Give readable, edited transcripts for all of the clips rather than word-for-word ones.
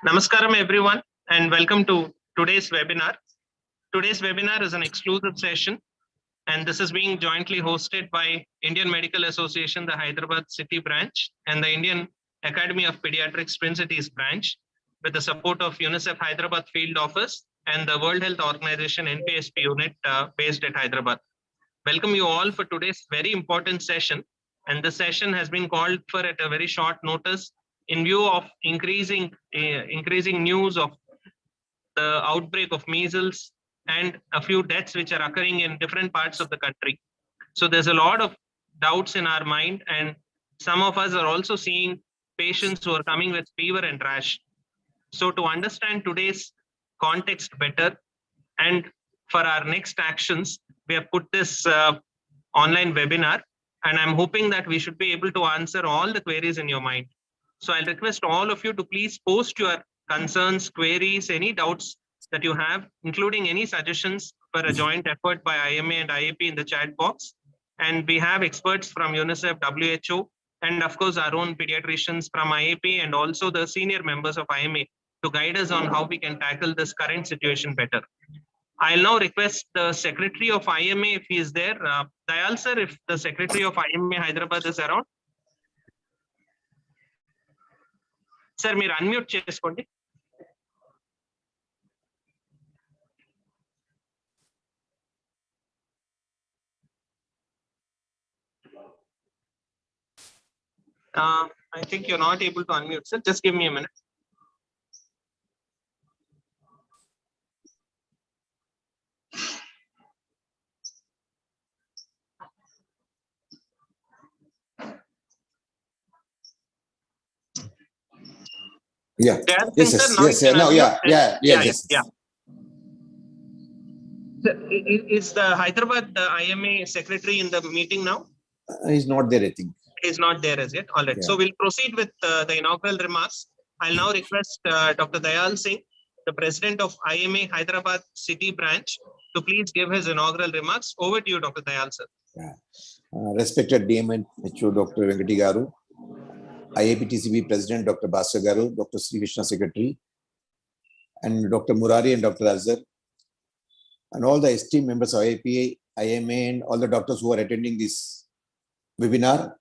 Namaskaram everyone and welcome to today's webinar. Today's webinar is an exclusive session and this is being jointly hosted by Indian Medical Association, the Hyderabad City branch and the Indian Academy of Pediatrics Twin Cities branch with the support of UNICEF Hyderabad Field Office and the World Health Organization NPSP unit based at Hyderabad. Welcome you all for today's very important session, and this session has been called for at a very short notice in view of increasing news of the outbreak of measles and a few deaths which are occurring in different parts of the country. So there's a lot of doubts in our mind, and some of us are also seeing patients who are coming with fever and rash. So to understand today's context better and for our next actions, we have put this online webinar, and I'm hoping that we should be able to answer all the queries in your mind. So I'll request all of you to please post your concerns, queries, any doubts that you have, including any suggestions for a joint effort by IMA and IAP in the chat box. And we have experts from UNICEF, WHO, and of course our own pediatricians from IAP and also the senior members of IMA to guide us on how we can tackle this current situation better. I'll now request the Secretary of IMA if he is there. Dayal sir, if the Secretary of IMA Hyderabad is around. Sir, మీరు unmute చేసుకోండి. I think you're not able to unmute, sir. Just give me a minute. Yeah. Yes. No. Yes. Is the Hyderabad IMA secretary in the meeting now? He's not there, I think. He's not there as yet. All right. Yeah. So we'll proceed with the inaugural remarks. I'll now request Dr. Dayal Singh, the president of IMA Hyderabad City branch, to please give his inaugural remarks. Over to you, Dr. Dayal, sir. Yeah. Respected DM HO Dr. Venkati Garu, IAPTCB President Dr. Bhaskar Garu, Dr. Sri Krishna Secretary, and Dr. Murari and Dr. Azhar, and all the esteemed members of IAPA, IMA, and all the doctors who are attending this webinar.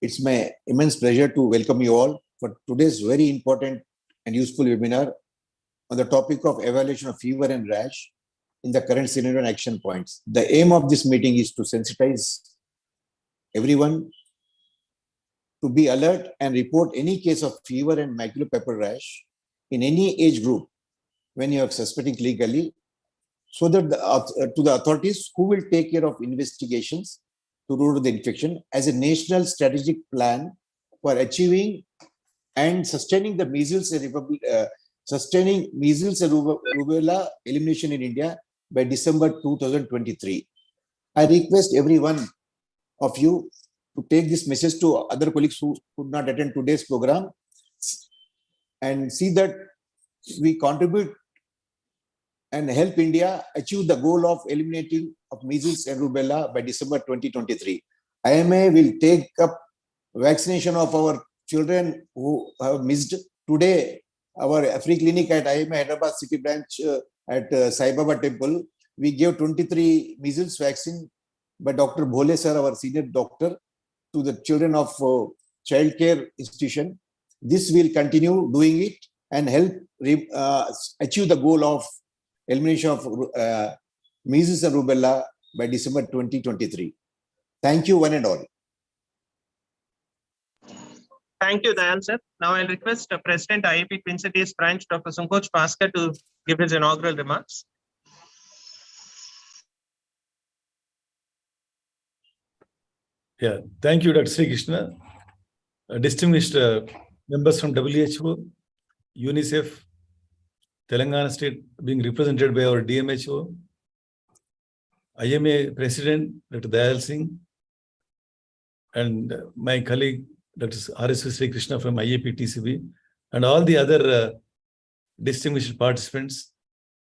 It's my immense pleasure to welcome you all for today's very important and useful webinar on the topic of evaluation of fever and rash in the current scenario and action points. The aim of this meeting is to sensitize everyone to be alert and report any case of fever and macular rash in any age group when you are suspecting clinically, so that to the authorities who will take care of investigations to rule out the infection as a national strategic plan for achieving and sustaining the measles and rubella elimination in India by December 2023. I request every one of you to take this message to other colleagues who could not attend today's program and see that we contribute and help India achieve the goal of eliminating of measles and rubella by December 2023. IMA will take up vaccination of our children who have missed. Today, our free clinic at IMA Hyderabad City branch at Sai Baba Temple, we gave 23 measles vaccine by Dr. Bhole sir, our senior doctor, to the children of child care institution. This will continue doing it and help achieve the goal of elimination of measles and rubella by December 2023. Thank you, one and all. Thank you, Dayal sir. Now I'll request President IAP Twin Cities branch, Dr. Sunkoch Bhaskar, to give his inaugural remarks. Yeah, thank you, Dr. Sri Krishna. Distinguished members from WHO, UNICEF, Telangana State being represented by our DMHO, IMA President, Dr. Dayal Singh, and my colleague, Dr. R.S. Sri Krishna from IAP TCB, and all the other distinguished participants.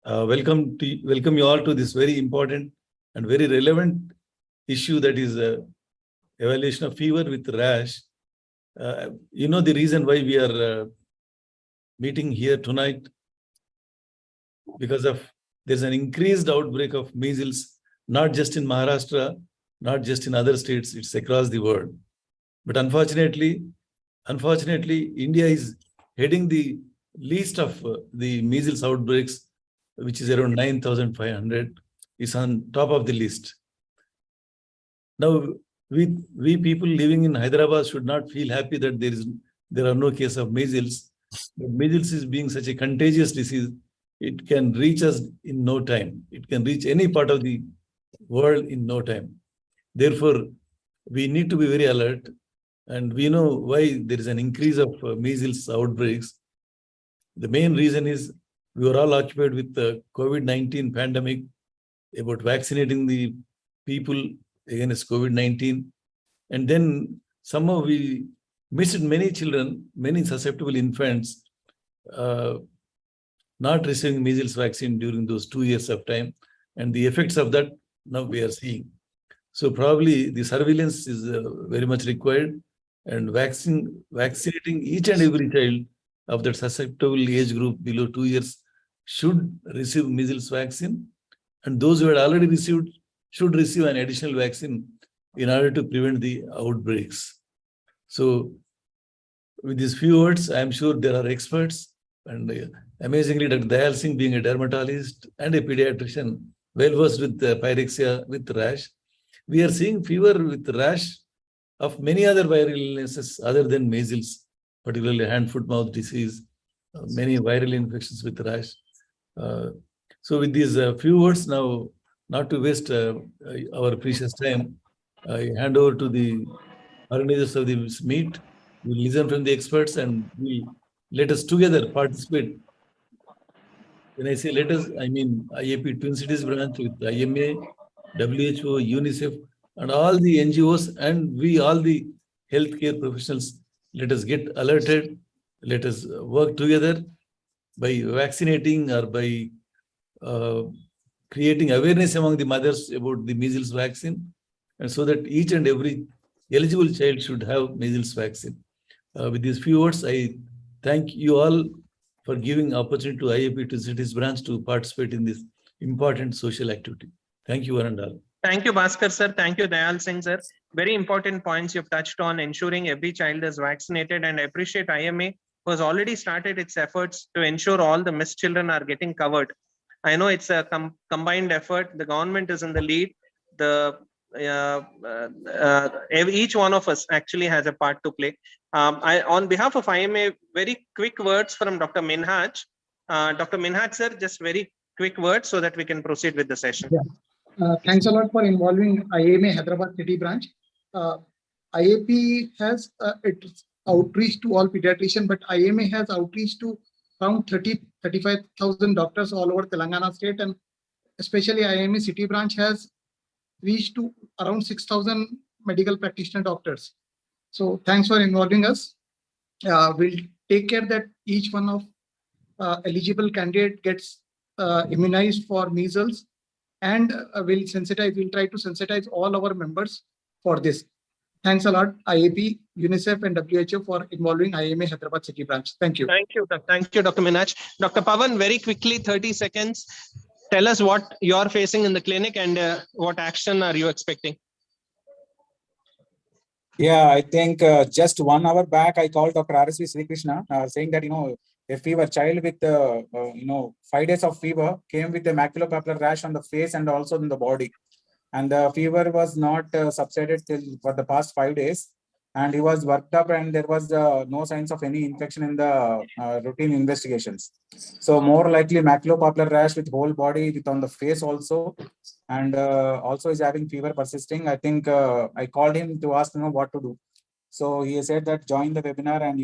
Welcome you all to this very important and very relevant issue, that is evaluation of fever with rash. You know the reason why we are meeting here tonight because there's an increased outbreak of measles, not just in Maharashtra, not just in other states, it's across the world. But unfortunately, India is heading the least of the measles outbreaks, which is around 9,500, is on top of the list. Now, we people living in Hyderabad should not feel happy that there are no cases of measles. But measles is being such a contagious disease, it can reach us in no time. It can reach any part of the world in no time. Therefore, we need to be very alert. And we know why there is an increase of measles outbreaks. The main reason is we were all occupied with the COVID-19 pandemic, about vaccinating the people against COVID-19. And then somehow we missed many children, many susceptible infants, not receiving measles vaccine during those 2 years of time. And the effects of that now we are seeing. So probably the surveillance is very much required, and vaccinating each and every child of that susceptible age group below 2 years should receive measles vaccine. And those who had already received should receive an additional vaccine in order to prevent the outbreaks. So with these few words, I am sure there are experts, and amazingly, Dr. Dayal Singh, being a dermatologist and a pediatrician, well versed with pyrexia with rash, we are seeing fever with rash of many other viral illnesses other than measles, particularly hand, foot, mouth disease, many viral infections with rash. So with these few words now, not to waste our precious time, I hand over to the organizers of this meet. We'll listen from the experts and we'll let us together participate. When I say let us, I mean IAP Twin Cities branch with IMA, WHO, UNICEF, and all the NGOs, and we, all the healthcare professionals, let us get alerted. Let us work together by vaccinating or by creating awareness among the mothers about the measles vaccine, and so that each and every eligible child should have measles vaccine. With these few words, I thank you all for giving opportunity to IAP Twin Cities branch to participate in this important social activity. Thank you, one and all. Thank you, Bhaskar sir. Thank you, Dayal Singh sir. Very important points you've touched on, ensuring every child is vaccinated, and I appreciate IMA who has already started its efforts to ensure all the missed children are getting covered. I know it's a combined effort. The government is in the lead. Each one of us actually has a part to play. On behalf of IMA, very quick words from Dr. Minhaj. Dr. Minhaj sir, just very quick words so that we can proceed with the session. Yeah. Thanks a lot for involving IMA Hyderabad City branch. IAP has its outreach to all pediatricians, but IMA has outreach to around 35,000 doctors all over Telangana state, and especially IMA City branch has reached to around 6,000 medical practitioner doctors. So thanks for involving us. We'll take care that each one of eligible candidate gets immunized for measles, and we'll try to sensitize all our members for this. Thanks a lot, IAP, UNICEF, and WHO for involving IMA Hyderabad City branch. Thank you. Thank you, Dr. Minhaj. Dr. Pawan, very quickly, 30 seconds. Tell us what you're facing in the clinic and what action are you expecting? Yeah, I think just 1 hour back, I called Dr. R.S.V. Sri Krishna saying that, a fever child with, 5 days of fever came with a maculopapular rash on the face and also in the body. And the fever was not subsided for the past 5 days. And he was worked up and there was no signs of any infection in the routine investigations. So more likely maculopapular rash with whole body, with on the face also. And also is having fever persisting. I think I called him to ask what to do. So he said that join the webinar and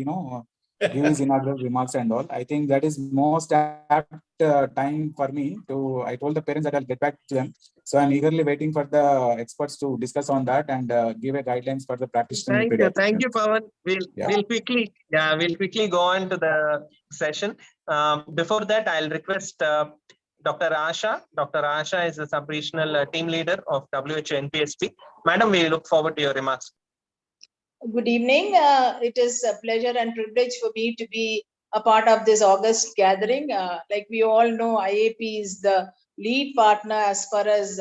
give his inaugural remarks and all. I think that is most apt time for me to. I told the parents that I'll get back to them. So I'm eagerly waiting for the experts to discuss on that and give a guidelines for the practitioner. Thank you, Pawan. We'll quickly go on to the session. Before that, I'll request Dr. Asha. Dr. Asha is the sub-regional team leader of WHO NPSP. Madam, we look forward to your remarks. Good evening. It is a pleasure and privilege for me to be a part of this August gathering. Like we all know, IAP is the lead partner as far as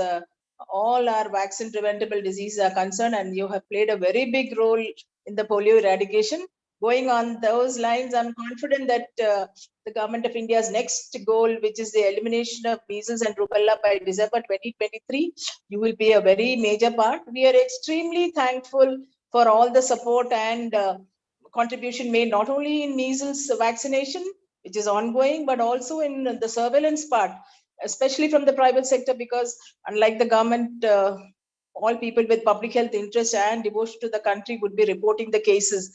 all our vaccine preventable diseases are concerned, and you have played a very big role in the polio eradication. Going on those lines, I'm confident that the government of India's next goal, which is the elimination of measles and rubella by December 2023, you will be a very major part. We are extremely thankful for all the support and contribution made not only in measles vaccination, which is ongoing, but also in the surveillance part, especially from the private sector, because unlike the government, all people with public health interest and devotion to the country would be reporting the cases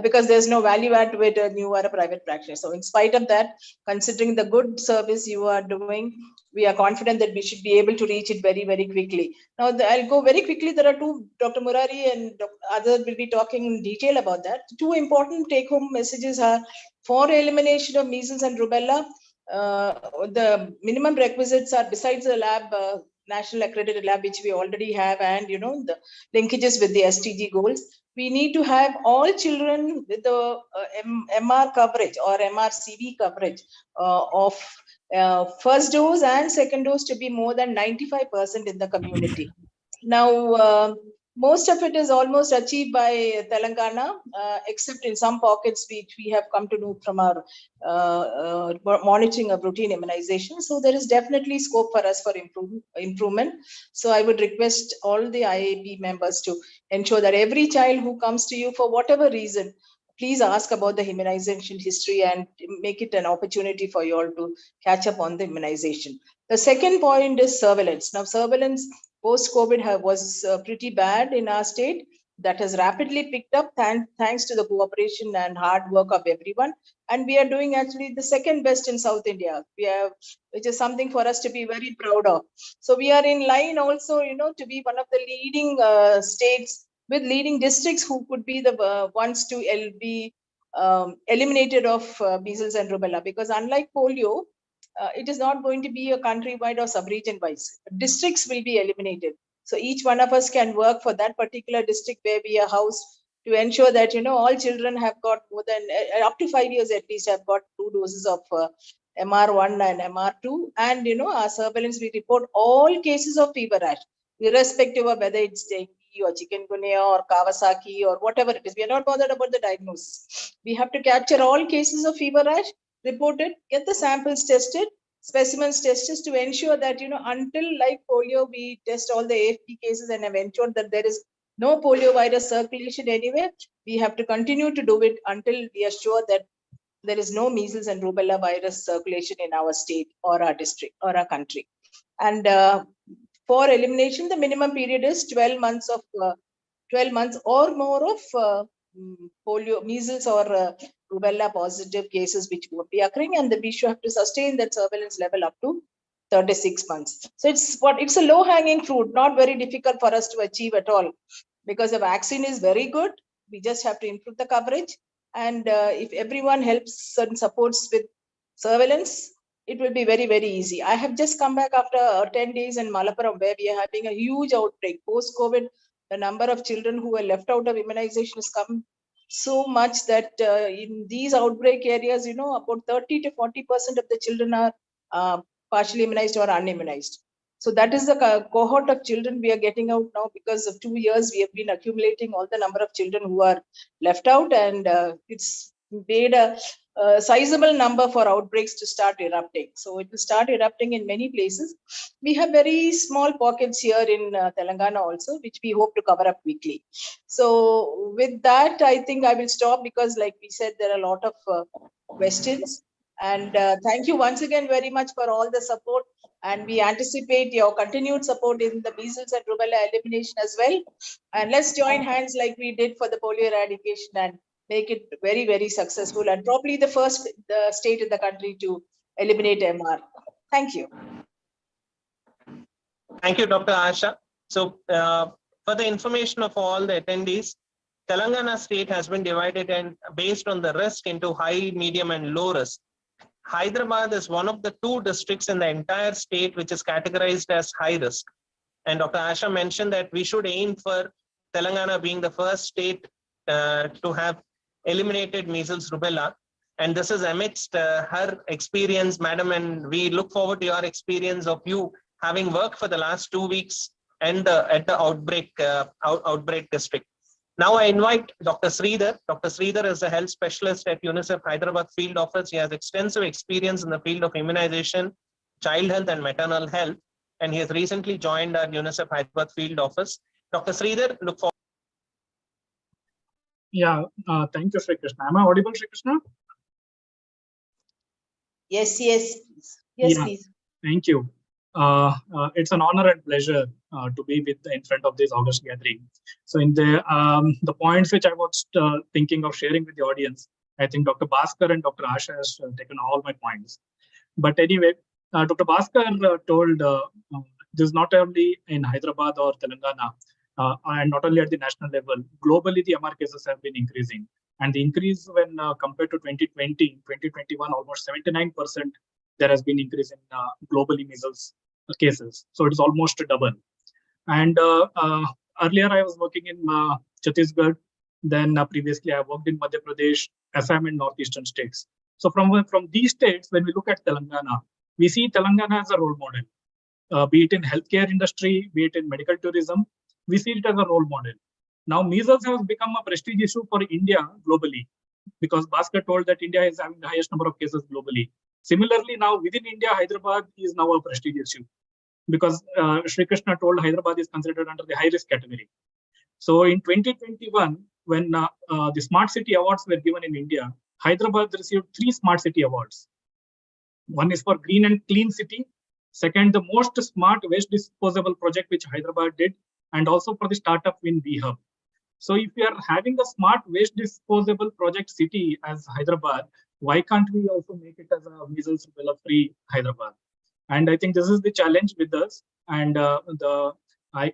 because there's no value add to it when you are a private practitioner. So in spite of that, considering the good service you are doing, we are confident that we should be able to reach it very, very quickly. Now, I'll go very quickly. There are two, Dr. Murari and Dr. Azhar will be talking in detail about that. Two important take-home messages are for elimination of measles and rubella. The minimum requisites are besides the lab, national accredited lab, which we already have, and the linkages with the SDG goals. We need to have all children with the MR coverage or MRCV coverage of first dose and second dose to be more than 95% in the community. Now, most of it is almost achieved by Telangana, except in some pockets which we have come to know from our monitoring of routine immunization. So there is definitely scope for us for improvement. So I would request all the IAP members to ensure that every child who comes to you for whatever reason, please ask about the immunization history and make it an opportunity for you all to catch up on the immunization. The second point is surveillance. Now, surveillance post-COVID was pretty bad in our state. That has rapidly picked up thanks to the cooperation and hard work of everyone. And we are doing actually the second best in South India, which is something for us to be very proud of. So we are in line also, to be one of the leading states with leading districts who could be the ones to be eliminated of measles and rubella, because unlike polio, it is not going to be a countrywide or sub-region wise. Districts will be eliminated. So each one of us can work for that particular district where we are housed to ensure that, all children have got more than, up to 5 years at least, have got 2 doses of MR1 and MR2. And, our surveillance, we report all cases of fever rash, irrespective of whether it's dengue or chikungunya or Kawasaki or whatever it is. We are not bothered about the diagnosis. We have to capture all cases of fever rash, report it, get the samples tested, specimens tested to ensure that, until like polio, we test all the AFP cases and have ensured that there is no polio virus circulation anywhere. We have to continue to do it until we are sure that there is no measles and rubella virus circulation in our state or our district or our country. And for elimination, the minimum period is 12 months or more of polio, measles or rubella positive cases which would be occurring, and we should have to sustain that surveillance level up to 36 months. So it's a low hanging fruit, not very difficult for us to achieve at all, because the vaccine is very good. We just have to improve the coverage, and if everyone helps and supports with surveillance, it will be very, very easy. I have just come back after 10 days in Malappuram, where we are having a huge outbreak post-COVID. The number of children who were left out of immunization has come so much that in these outbreak areas, about 30 to 40% of the children are partially immunized or unimmunized. So that is the cohort of children we are getting out now. Because of 2 years, we have been accumulating all the number of children who are left out, and it's made a sizable number for outbreaks to start erupting. So it will start erupting in many places. We have very small pockets here in Telangana also, which we hope to cover up quickly. So with that, I think I will stop, because like we said, there are a lot of questions. And thank you once again very much for all the support. And we anticipate your continued support in the measles and rubella elimination as well. And let's join hands like we did for the polio eradication and make it very, very successful, and probably the first state in the country to eliminate MR. Thank you. Thank you, Dr. Asha. So for the information of all the attendees, Telangana state has been divided and based on the risk into high, medium, and low risk. Hyderabad is one of the 2 districts in the entire state which is categorized as high risk. And Dr. Asha mentioned that we should aim for Telangana being the first state to have eliminated measles rubella. And this is amidst her experience, madam, and we look forward to your experience of you having worked for the last 2 weeks and at the outbreak district. Now I invite Dr. Sridhar. Dr. Sridhar is a health specialist at UNICEF Hyderabad field office. He has extensive experience in the field of immunization, child health and maternal health, and he has recently joined our UNICEF Hyderabad field office. Dr. Sridhar, look forward. Yeah, thank you, Sri Krishna. Am I audible, Sri Krishna? Yes, yes, yes, Yeah. please. Thank you. It's an honor and pleasure to be in front of this August gathering. So in the points which I was thinking of sharing with the audience, I think Dr. Bhaskar and Dr. Asha has taken all my points. But anyway, Dr. Bhaskar told this is not only in Hyderabad or Telangana, and not only at the national level, globally the MR cases have been increasing. And the increase when compared to 2020, 2021, almost 79%, there has been increase in globally measles cases. So it is almost double. And earlier I was working in Chhattisgarh. Then previously I worked in Madhya Pradesh, Assam and northeastern states. So from these states, when we look at Telangana, we see Telangana as a role model, be it in healthcare industry, be it in medical tourism, we see it as a role model. Now measles has become a prestige issue for India globally, because Bhaskar told that India is having the highest number of cases globally. Similarly, now within India, Hyderabad is now a prestige issue, because Sri Krishna told Hyderabad is considered under the high risk category. So in 2021, when the Smart City Awards were given in India, Hyderabad received 3 Smart City Awards. One is for Green and Clean City. Second, the most smart waste disposable project which Hyderabad did, and also for the startup in B-Hub. So if we are having a smart waste disposable project city as Hyderabad, why can't we also make it as a measles rubella free Hyderabad? And I think this is the challenge with us. And I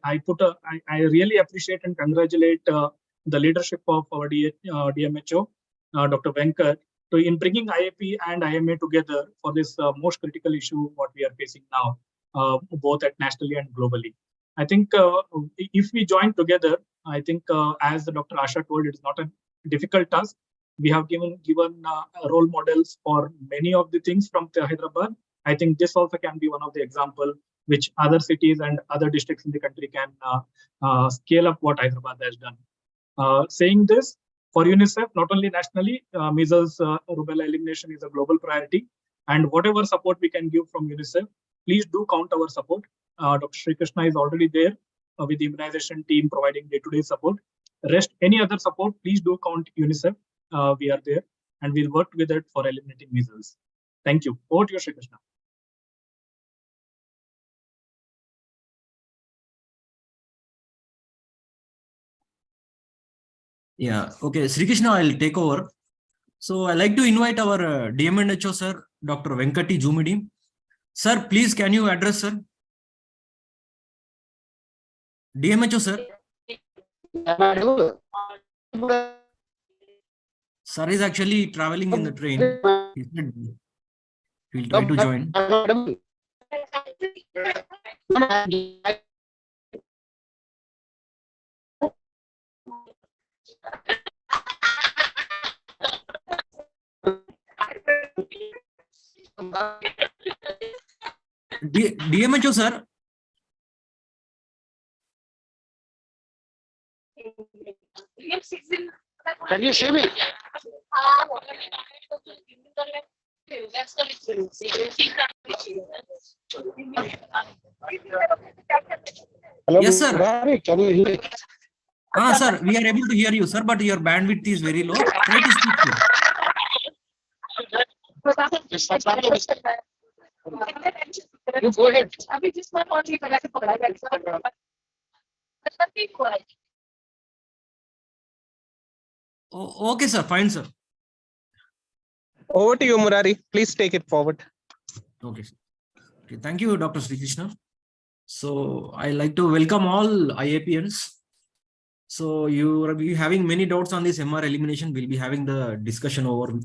really appreciate and congratulate the leadership of our DMHO, Dr. Venkat, in bringing IAP and IMA together for this most critical issue what we are facing now, both at nationally and globally. I think if we join together, I think as Dr. Asha told, it is not a difficult task. We have given role models for many of the things from Hyderabad. I think this also can be one of the example which other cities and other districts in the country can scale up what Hyderabad has done. Saying this, for UNICEF, not only nationally, measles, rubella elimination is a global priority. And whatever support we can give from UNICEF, please do count our support. Dr. Sri Krishna is already there with the immunization team providing day-to-day support. Rest, any other support, please do count UNICEF. We are there and we'll work with it for eliminating measles. Thank you. Over to you, Sri Krishna. Yeah, okay. Sri Krishna, I'll take over. So I'd like to invite our DMHO sir, Dr. Venkati Jumidi. Sir, please can you address sir? DMHO sir. Sir is actually traveling in the train. He said he'll try to join. DMHO sir. Can you see me? Hello, Yes, sir. Can you hear me? Sir, we are able to hear you, sir, but your bandwidth is very low. Try to speak, sir. You go ahead. Oh, okay, sir. Fine, sir. Over to you, Murari. Please take it forward. Okay, sir. Okay, thank you, Dr. Sri Krishna. So I like to welcome all IAPians. So you will be having many doubts on this MR elimination. We'll be having the discussion over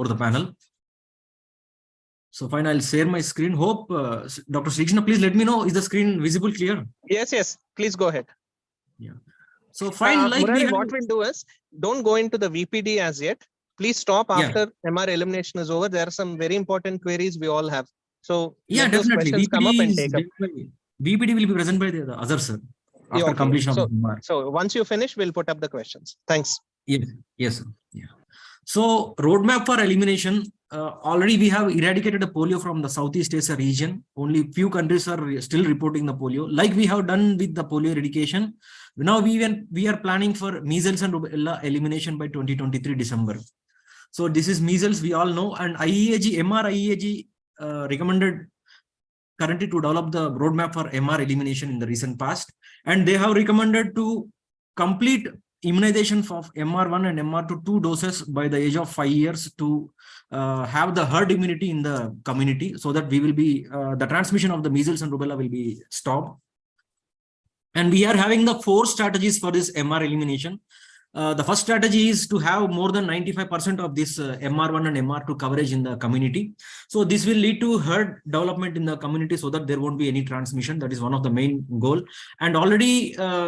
the panel. So fine, I'll share my screen. Hope Dr. Sri Krishna, please let me know, is the screen visible clear? Yes. Please go ahead. Yeah. So fine, Murari, what we'll do is, don't go into the VPD as yet. Please stop Yeah. after MR elimination is over. There are some very important queries we all have. So Yeah, let those definitely. questions come up and take up. BPD will be present by the other, sir, Yeah, after okay. completion of the MR. So once you finish, we'll put up the questions. Thanks. Yes, yes, sir. Yeah. So roadmap for elimination. Already we have eradicated the polio from the Southeast Asia region. Only few countries are still reporting the polio. Like we have done with the polio eradication. Now we are planning for measles and rubella elimination by 2023 December. So this is measles, we all know, and MR-IEAG recommended currently to develop the roadmap for MR elimination in the recent past, and they have recommended to complete immunization of MR1 and MR2 2 doses by the age of 5 years to have the herd immunity in the community, so that we will be the transmission of the measles and rubella will be stopped. And we are having the 4 strategies for this MR elimination. The first strategy is to have more than 95% of this MR1 and MR2 coverage in the community. So this will lead to herd development in the community so that there won't be any transmission. That is one of the main goal. And already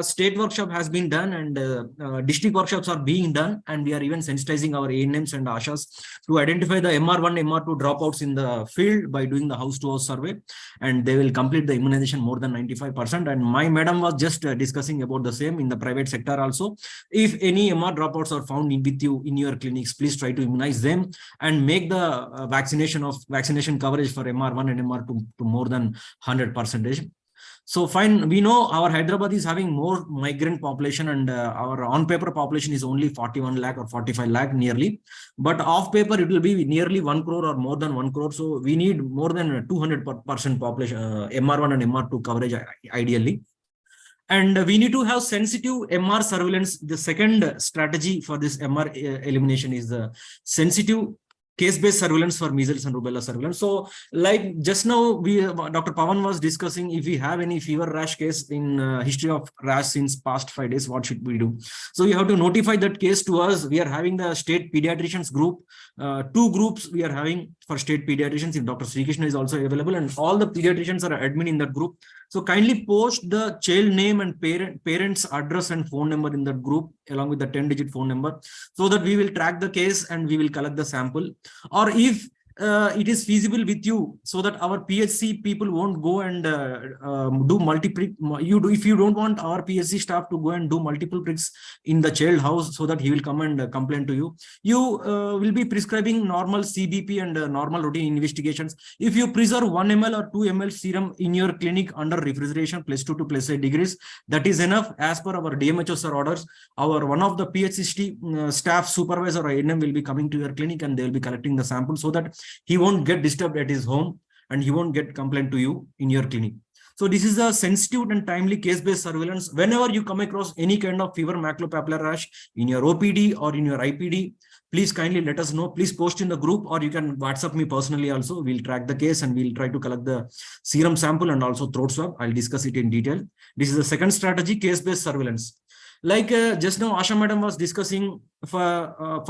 state workshop has been done, and district workshops are being done. And we are even sensitizing our ANMs and ASHAs to identify the MR1, MR2 dropouts in the field by doing the house-to-house survey. And they will complete the immunization more than 95%. And my madam was just discussing about the same in the private sector also. If any MR dropouts are found with you in your clinics, please try to immunize them and make the vaccination coverage for MR1 and MR2 to more than 100%. So fine, we know our Hyderabad is having more migrant population, and our on-paper population is only 41 lakh or 45 lakh nearly. But off-paper, it will be nearly 1 crore or more than 1 crore. So we need more than 200% population, MR1 and MR2 coverage ideally. And we need to have sensitive MR surveillance. The second strategy for this MR elimination is the sensitive case-based surveillance for measles and rubella surveillance. So like just now, Dr. Pawan was discussing, if we have any fever rash case in history of rash since past 5 days, what should we do? So you have to notify that case to us. We are having the state pediatricians group. 2 groups we are having for state pediatricians. If Dr. Sri Krishna is also available, and all the pediatricians are admin in that group. So kindly post the child name and parents' address and phone number in that group, along with the 10-digit phone number, so that we will track the case and we will collect the sample. Or if it is feasible with you, so that our PHC people won't go and do multi-prick. If you don't want our PHC staff to go and do multiple pricks in the child house, so that he will come and complain to you, you will be prescribing normal CBP and normal routine investigations. If you preserve 1 ml or 2 ml serum in your clinic under refrigeration +2 to +8 degrees, that is enough. As per our DMHO sir orders, one of the PHC staff supervisor or ANM will be coming to your clinic, and they will be collecting the sample, so that he won't get disturbed at his home and he won't get complaint to you in your clinic. So this is a sensitive and timely case-based surveillance. Whenever you come across any kind of fever maculopapular rash in your OPD or in your IPD, please kindly let us know. Please post in the group, or you can WhatsApp me personally also. We'll track the case and we'll try to collect the serum sample and also throat swab. I'll discuss it in detail. This is the second strategy, case-based surveillance. Like just now, Asha madam was discussing, for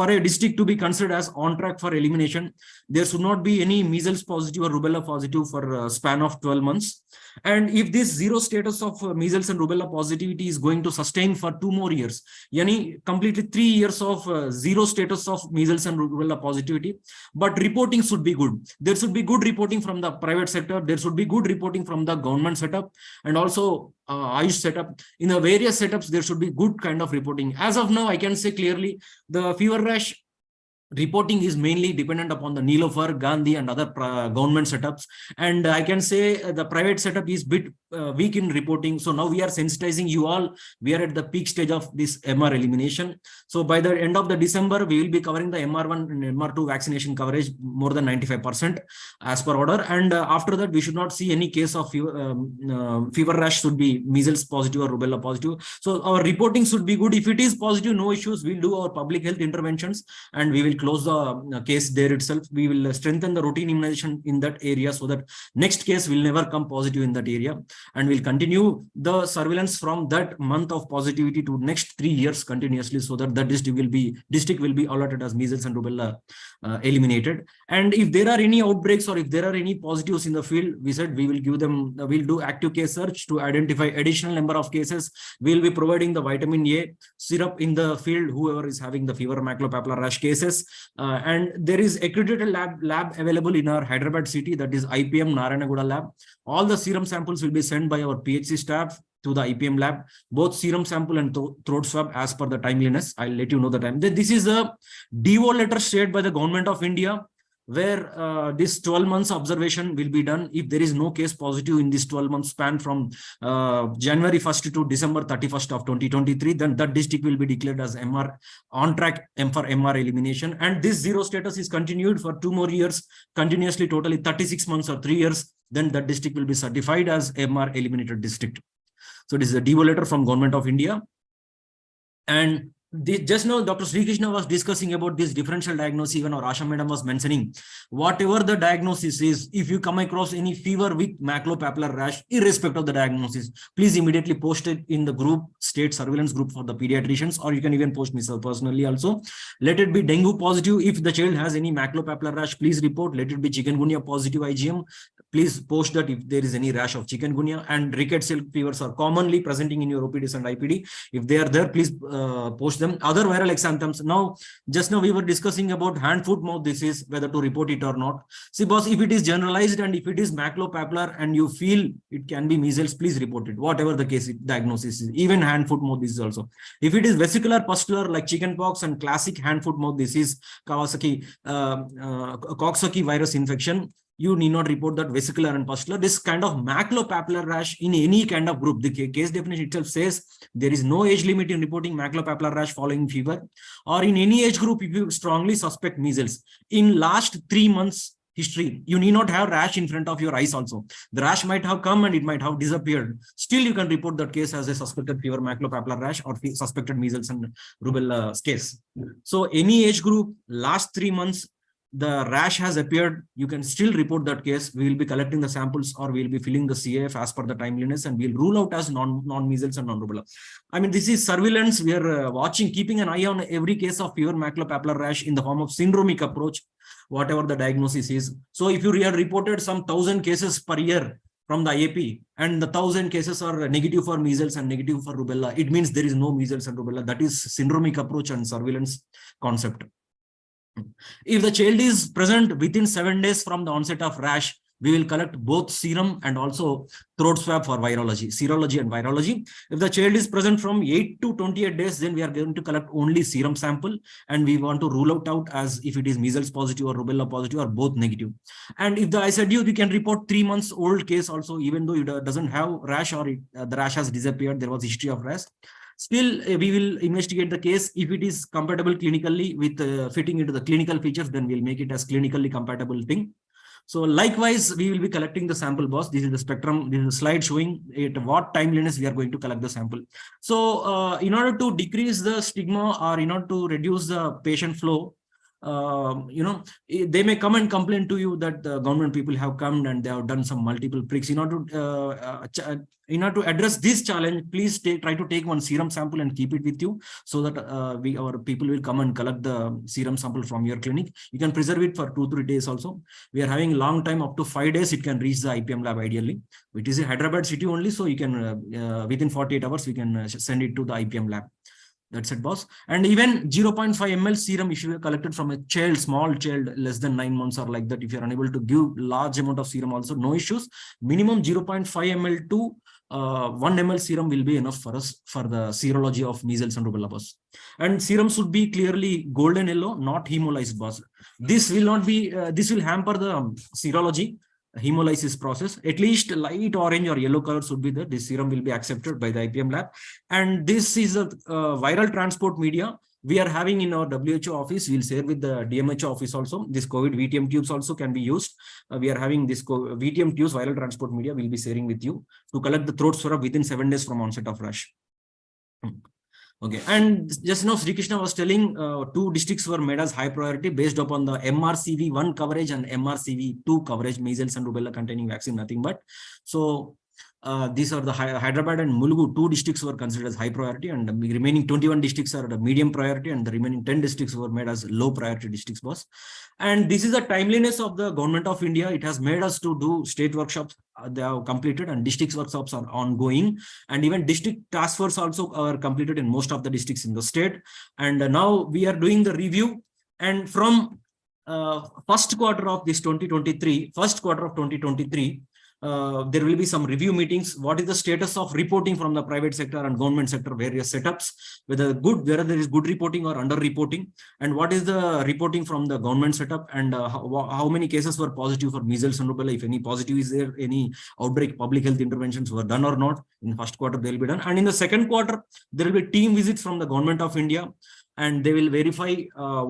a district to be considered as on track for elimination, there should not be any measles positive or rubella positive for a span of 12 months. And if this 0 status of measles and rubella positivity is going to sustain for 2 more years, yani completely 3 years of 0 status of measles and rubella positivity, but reporting should be good. There should be good reporting from the private sector. There should be good reporting from the government setup, and also Ayush setup. In the various setups, there should be good kind of reporting. As of now, I can say clearly, the fever rash reporting is mainly dependent upon the Nilofer, Gandhi, and other government setups. And I can say the private setup is bit weak in reporting. So now we are sensitizing you all. We are at the peak stage of this MR elimination. So by the end of the December, we will be covering the MR1 and MR2 vaccination coverage more than 95% as per order. And after that, we should not see any case of fever rash should be measles positive or rubella positive. So our reporting should be good. If it is positive, no issues. We'll do our public health interventions and we will close the case there itself. We will strengthen the routine immunization in that area, so that next case will never come positive in that area. And we'll continue the surveillance from that month of positivity to next 3 years continuously, so that the district will be allotted as measles and rubella eliminated. And if there are any outbreaks or if there are any positives in the field, we said we will give them, we'll do active case search to identify additional number of cases. We'll be providing the vitamin A syrup in the field, whoever is having the fever maculopapular rash cases. And there is accredited lab available in our Hyderabad city, that is IPM Narayanaguda lab. All the serum samples will be sent by our PHC staff to the IPM lab, both serum sample and throat swab as per the timeliness. I'll let you know the time. This is a DO letter shared by the government of India, where this 12 months observation will be done. If there is no case positive in this 12 month span from January 1st to December 31st of 2023, then that district will be declared as MR on track for MR elimination. And this zero status is continued for 2 more years, continuously, totally 36 months or 3 years. Then that district will be certified as MR eliminated district. So this is a DO letter from Government of India. And just now, Dr. Sri Krishna was discussing about this differential diagnosis. Even our Asha madam was mentioning, whatever the diagnosis is, if you come across any fever with maculopapular rash, irrespective of the diagnosis, please immediately post it in the group, state surveillance group for the pediatricians, or you can even post myself personally also. Let it be dengue positive. If the child has any maculopapular rash, please report. Let it be chikungunya positive IgM. Please post that if there is any rash of chikungunya. And rickets fevers are commonly presenting in your OPDs and IPD. If they are there, please post them. Other viral exanthems. Now, just now we were discussing about hand, foot, mouth disease, whether to report it or not. See, boss, if it is generalized and if it is maculopapular and you feel it can be measles, please report it. Whatever the case diagnosis is, even hand, foot, mouth disease also. If it is vesicular pustular like chickenpox and classic hand, foot, mouth disease, Kawasaki, Coxsackie virus infection, you need not report that vesicular and pustular. This kind of maculopapular rash in any kind of group, the case definition itself says there is no age limit in reporting maculopapular rash following fever, or in any age group if you strongly suspect measles. In last 3 months history, you need not have rash in front of your eyes also. The rash might have come and it might have disappeared. Still, you can report that case as a suspected fever maculopapular rash or suspected measles and rubella case. So any age group, last 3 months, the rash has appeared, you can still report that case. We will be collecting the samples or we will be filling the CAF as per the timeliness, and we'll rule out as non-measles and non-rubella. I mean, this is surveillance. We are watching, keeping an eye on every case of fever maculopapular rash in the form of syndromic approach, whatever the diagnosis is. So if you have reported some 1,000 cases per year from the IAP and the 1,000 cases are negative for measles and negative for rubella, it means there is no measles and rubella. That is syndromic approach and surveillance concept. If the child is present within 7 days from the onset of rash, we will collect both serum and also throat swab for virology, serology and virology. If the child is present from 8 to 28 days, then we are going to collect only serum sample, and we want to rule out as if it is measles positive or rubella positive or both negative. And if I said you can report 3 months old case also, even though it doesn't have rash or the rash has disappeared, there was history of rash. Still, we will investigate the case. If it is compatible clinically with fitting into the clinical features, then we'll make it as clinically compatible thing. So likewise, we will be collecting the sample, boss. This is the spectrum. This is a slide showing at what timeliness we are going to collect the sample. So in order to decrease the stigma or in order to reduce the patient flow, they may come and complain to you that the government people have come and they have done some multiple pricks. In order to address this challenge, please try to take one serum sample and keep it with you, so that our people will come and collect the serum sample from your clinic. You can preserve it for 2-3 days also. We are having long time, up to 5 days. It can reach the IPM lab ideally. It is a Hyderabad city only, so you can within 48 hours we can send it to the IPM lab. That's it, boss. And even 0.5 ml serum, if you have collected from a child, small child, less than 9 months or like that, if you're unable to give large amount of serum also, no issues. Minimum 0.5 ml to 1 ml serum will be enough for us for the serology of measles and rubella, boss. And serum should be clearly golden yellow, not hemolyzed, boss. This will not be, this will hamper the serology hemolysis process. At least light orange or yellow color should be there. This serum will be accepted by the IPM lab. And this is a viral transport media we are having in our WHO office. We'll share with the DMHO office also. This COVID VTM tubes also can be used. We are having this VTM tubes, viral transport media, we'll be sharing with you to collect the throat swab within 7 days from onset of rash. Okay, and just now Sri Krishna was telling 2 districts were made as high priority based upon the MRCV1 coverage and MRCV2 coverage, measles and rubella containing vaccine, nothing but. So these are the Hyderabad and Mulgu, 2 districts were considered as high priority, and the remaining 21 districts are the medium priority, and the remaining 10 districts were made as low priority districts, boss. And this is the timeliness of the government of India. It has made us to do state workshops. They have completed, and districts workshops are ongoing, and even district task force also are completed in most of the districts in the state. And now we are doing the review, And from first quarter of 2023, there will be some review meetings. What is the status of reporting from the private sector and government sector, various setups, whether there is good reporting or under reporting, and what is the reporting from the government setup, and how many cases were positive for measles and rubella, if any positive is there, any outbreak public health interventions were done or not. In first quarter they will be done, and in the second quarter there will be team visits from the government of India, and they will verify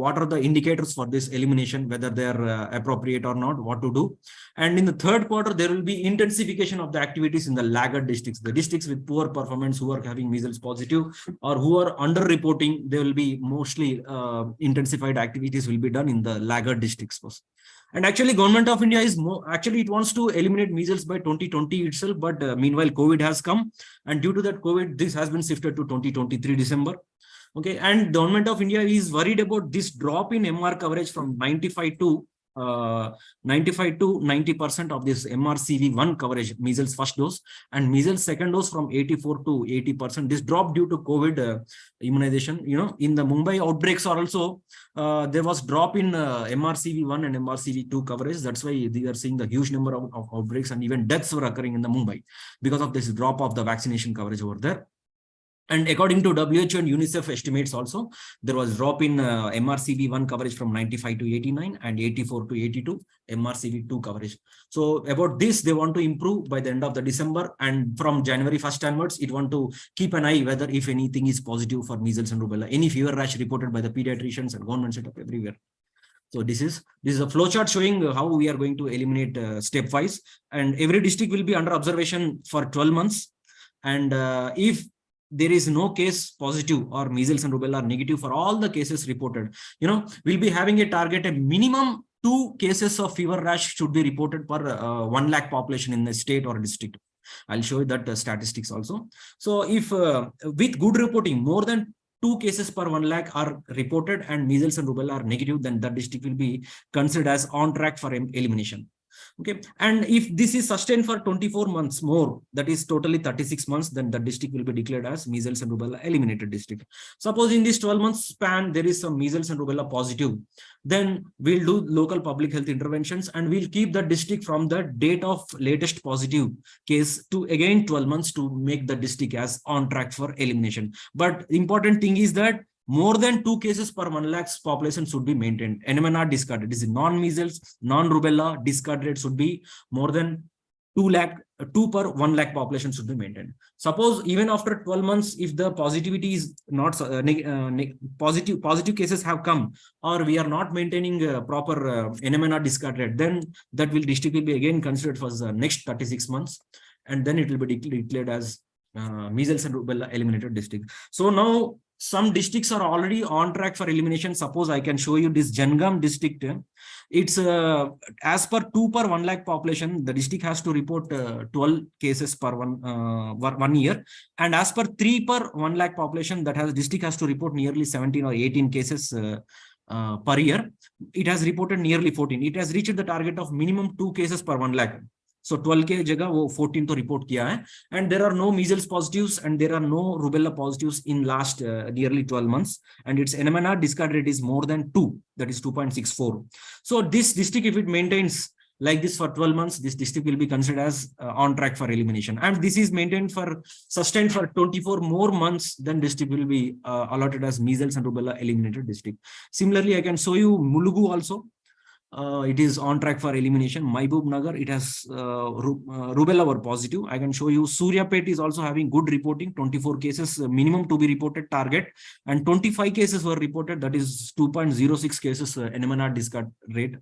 what are the indicators for this elimination, whether they are appropriate or not, what to do. And in the third quarter, there will be intensification of the activities in the laggard districts, the districts with poor performance, who are having measles positive or who are under-reporting. There will be mostly intensified activities will be done in the laggard districts first. And actually, Government of India is it wants to eliminate measles by 2020 itself, but meanwhile, COVID has come, and due to that COVID, this has been shifted to 2023 December. Okay, and Government of India is worried about this drop in MR coverage from 95 to 90% of this MRCV1 coverage, measles first dose, and measles second dose from 84 to 80%. This drop due to COVID immunization. You know, in the Mumbai outbreaks are also there was drop in MRCV1 and MRCV2 coverage. That's why they are seeing the huge number of outbreaks, and even deaths were occurring in the Mumbai because of this drop of the vaccination coverage over there. And according to WHO and UNICEF estimates also, there was drop in MRCV1 coverage from 95 to 89 and 84 to 82 MRCV2 coverage. So about this, they want to improve by the end of the December, and from January 1st onwards, it want to keep an eye whether if anything is positive for measles and rubella, any fever rash reported by the pediatricians and government setup everywhere. So this is a flowchart showing how we are going to eliminate stepwise, and every district will be under observation for 12 months. And if there is no case positive or measles and rubella are negative for all the cases reported, you know, we'll be having a target, a minimum 2 cases of fever rash should be reported per 1 lakh population in the state or district. I'll show you that statistics also. So if with good reporting, more than 2 cases per 1 lakh are reported and measles and rubella are negative, then that district will be considered as on track for elimination. Okay, and if this is sustained for 24 months more, that is totally 36 months, then the district will be declared as measles and rubella eliminated district. Suppose in this 12 months span there is some measles and rubella positive, then we'll do local public health interventions, and we'll keep the district from the date of latest positive case to again 12 months to make the district as on track for elimination. But important thing is that more than 2 cases per 1 lakh population should be maintained. NMNR discard rate, this is non-measles, non-rubella discard rate should be more than 2 per 1 lakh population should be maintained. Suppose even after 12 months, if the positivity is not positive cases have come, or we are not maintaining proper NMNR discard rate, then that district will be again considered for the next 36 months, and then it will be declared as measles and rubella eliminated district. So now some districts are already on track for elimination. Suppose I can show you this Jangam district. It's as per 2 per 1 lakh population, the district has to report 12 cases per 1 year. And as per 3 per 1 lakh population, district has to report nearly 17 or 18 cases per year. It has reported nearly 14. It has reached the target of minimum 2 cases per 1 lakh. So 12 के जगह वो 14 तो report किया है, and there are no measles positives and there are no rubella positives in last nearly 12 months, and its NMNR discard rate is more than 2, that is 2.64. So this district, if it maintains like this for 12 months, this district will be considered as on track for elimination, and this is sustained for 24 more months, then district will be allotted as measles and rubella eliminated district. Similarly, I can show you Mulugu also. It is on track for elimination. Mahbub Nagar, it has rubella were positive. I can show you Suryapet is also having good reporting, 24 cases minimum to be reported target, and 25 cases were reported, that is 2.06 cases NMNR discard rate,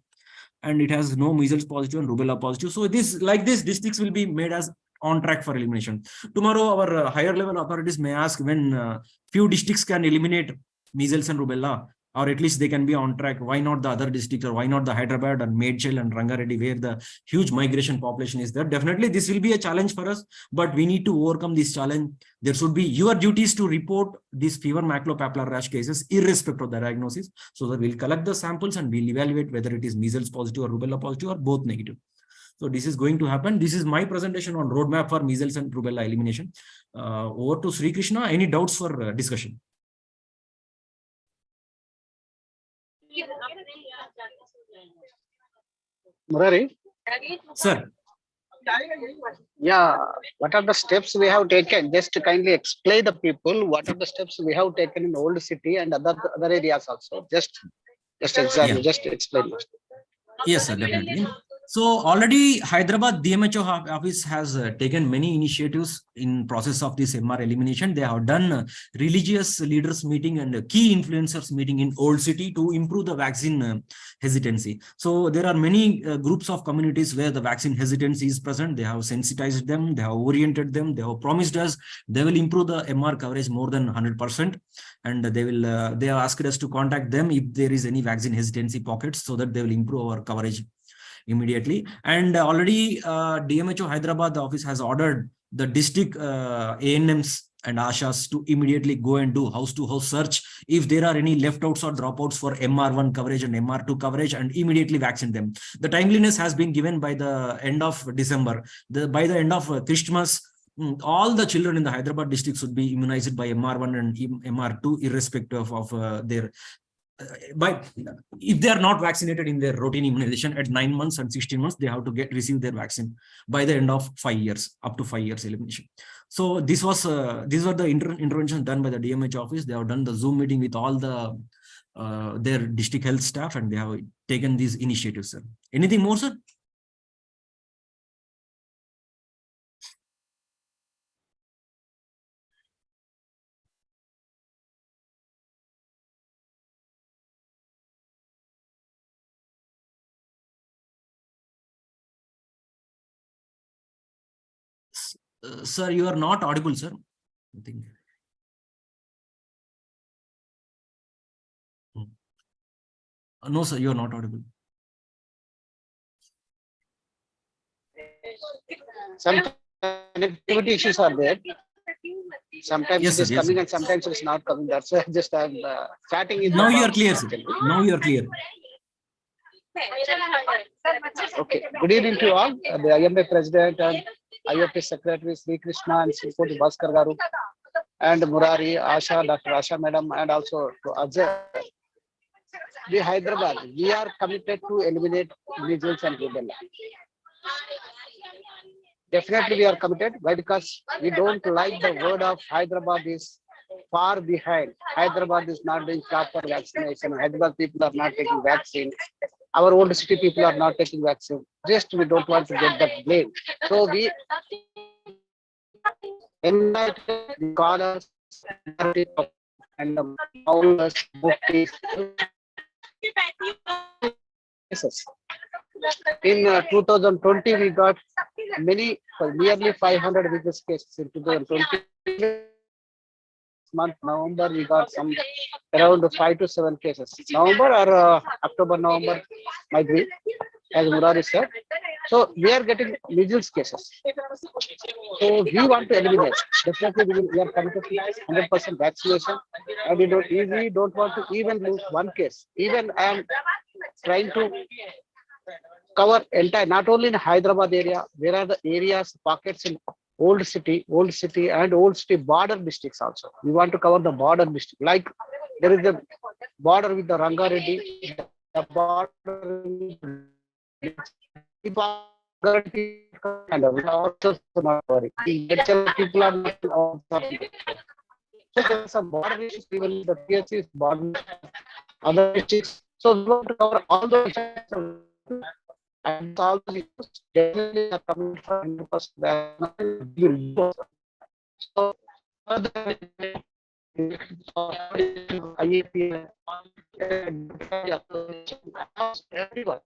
and it has no measles positive and rubella positive. So this districts will be made as on track for elimination. Tomorrow our higher level authorities may ask when few districts can eliminate measles and rubella, or at least they can be on track. Why not the other districts, or why not the Hyderabad and Medchel and Rangareddy, where the huge migration population is there? Definitely this will be a challenge for us, but we need to overcome this challenge. There should be your duties to report these fever maculopapular rash cases irrespective of the diagnosis, so that we'll collect the samples and we'll evaluate whether it is measles positive or rubella positive or both negative. So this is going to happen. This is my presentation on roadmap for measles and rubella elimination. Over to Sri Krishna. Any doubts for discussion? Murari, Sir. yeah, what are the steps we have taken? Just to kindly explain the people what are the steps we have taken in old city and other areas also. Just exactly, just explain. Yes, sir, definitely. So already Hyderabad DMHO office has taken many initiatives in process of this MR elimination. They have done religious leaders meeting and key influencers meeting in Old City to improve the vaccine hesitancy. So there are many groups of communities where the vaccine hesitancy is present. They have sensitized them, they have oriented them, they have promised us they will improve the MR coverage more than 100%, and they have asked us to contact them if there is any vaccine hesitancy pockets, so that they will improve our coverage immediately. And already DMHO Hyderabad office has ordered the district ANMs and Ashas to immediately go and do house-to-house search if there are any left-outs or dropouts for MR1 coverage and MR2 coverage, and immediately vaccine them. The timeliness has been given by the end of December. By the end of Christmas, all the children in the Hyderabad district should be immunized by MR1 and MR2, irrespective of their by if they are not vaccinated in their routine immunization at 9 months and 16 months, they have to receive their vaccine by the end of 5 years, up to 5 years elimination. So these were the interventions done by the DMH office. They have done the Zoom meeting with all the their district health staff, and they have taken these initiatives, sir. Anything more, sir? Sir, you are not audible, sir. I think. No, sir, you are not audible. Some connectivity issues are there. Sometimes Yes, it is sir, yes, coming sir. and sometimes it is not coming. That's why just I'm chatting in Now the you are box, clear, sir. actually. Now you are clear. Okay. Good evening to all. The IMA President and IOP Secretary Sri Krishna and Sri Bhaskar Garu and Murari, Asha, Dr. Asha Madam, and also to Ajay. The Hyderabad, we are committed to eliminate measles and rubella. Definitely we are committed. Why? Because we don't like the word of Hyderabad is far behind. Hyderabad is not doing proper vaccination. Hyderabad people are not taking vaccine. Our old city people are not taking vaccine. Just we don't want to get that blame. So we invited the scholars and the scholars, bookies. In 2020, we got nearly 500 business cases in 2020. Month November, we got some around 5 to 7 cases. November or October, November might be, as Murari said. So we are getting measles cases. So we want to eliminate. Definitely, we are committed to 100% vaccination, and we don't want to even lose one case. Even I am trying to cover entire, not only in Hyderabad area, where are the areas, pockets in old city and old city border districts also. We want to cover the border district. Like there is the border with the Rangareddy, the border and also not worry. People are not so there's some border issues, even the PSC is border, other districts. So we want to cover all those and all the issues definitely are coming from 100%. So further IAP, everyone.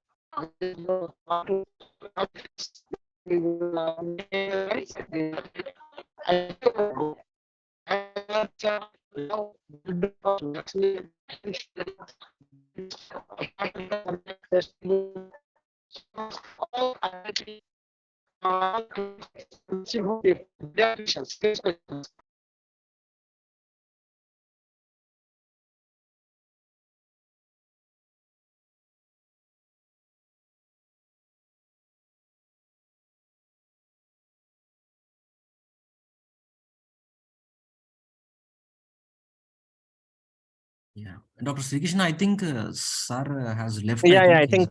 Yeah. Dr. Sri Krishna, I think sir has left. I think,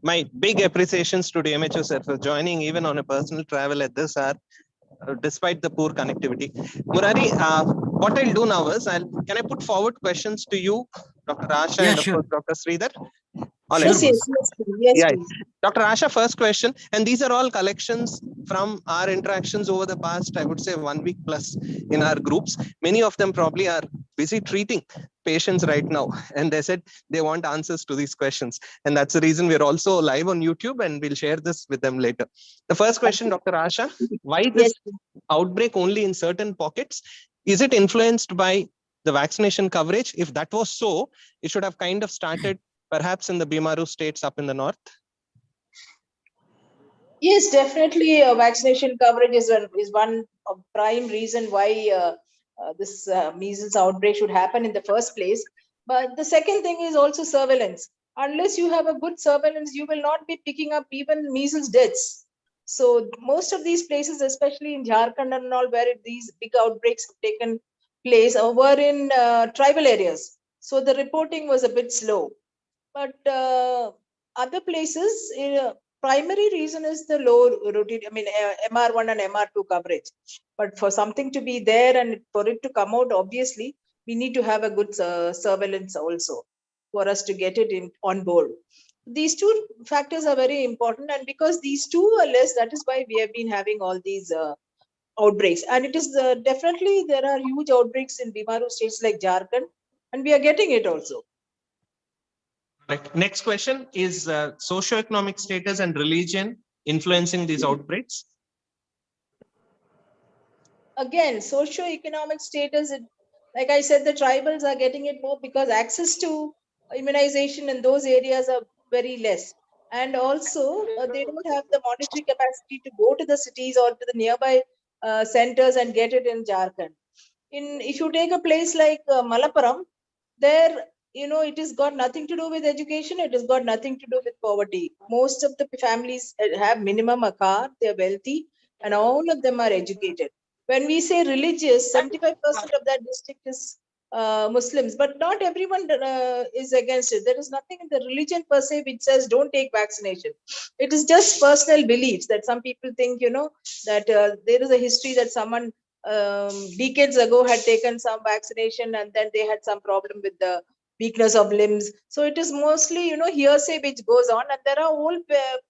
my big appreciations to DMHO sir for joining even on a personal travel at this hour, despite the poor connectivity. Murari, what I'll do now is, can I put forward questions to you, Dr. Asha, Yeah, and of sure. course, Dr. Sridhar? All Sure, right. Yes, Yeah. please. Dr. Asha, first question, and these are all collections from our interactions over the past, I would say, 1 week plus in our groups. Many of them probably are busy treating patients right now, and they said they want answers to these questions. And that's the reason we're also live on YouTube, and we'll share this with them later. The first question, Dr. Asha, why this outbreak only in certain pockets? Is it influenced by the vaccination coverage? If that was so, it should have kind of started perhaps in the Bimaru states up in the north. Yes, definitely. Vaccination coverage is one prime reason why this measles outbreak should happen in the first place. But the second thing is also surveillance. Unless you have a good surveillance, you will not be picking up even measles deaths. So most of these places, especially in Jharkhand and all, where these big outbreaks have taken place, were in tribal areas. So the reporting was a bit slow. But other places, primary reason is the low routine, MR1 and MR2 coverage. But for something to be there and for it to come out, obviously, we need to have a good surveillance also for us to get it on board. These two factors are very important, and because these two are less, that is why we have been having all these outbreaks. And it is definitely there are huge outbreaks in Bimaru states like Jharkhand, and we are getting it also. Right. Next question is socioeconomic status and religion influencing these outbreaks? Again, socio-economic status, like I said, the tribals are getting it more because access to immunization in those areas are very less. And also, they don't have the monetary capacity to go to the cities or to the nearby centers and get it in Jharkhand. If you take a place like Malappuram, there, it has got nothing to do with education. It has got nothing to do with poverty. Most of the families have minimum a car, they're wealthy, and all of them are educated. When we say religious, 75% of that district is Muslims, but not everyone is against it. There is nothing in the religion per se which says don't take vaccination. It is just personal beliefs that some people think, that there is a history that someone decades ago had taken some vaccination and then they had some problem with the weakness of limbs. So it is mostly, hearsay which goes on. And there are old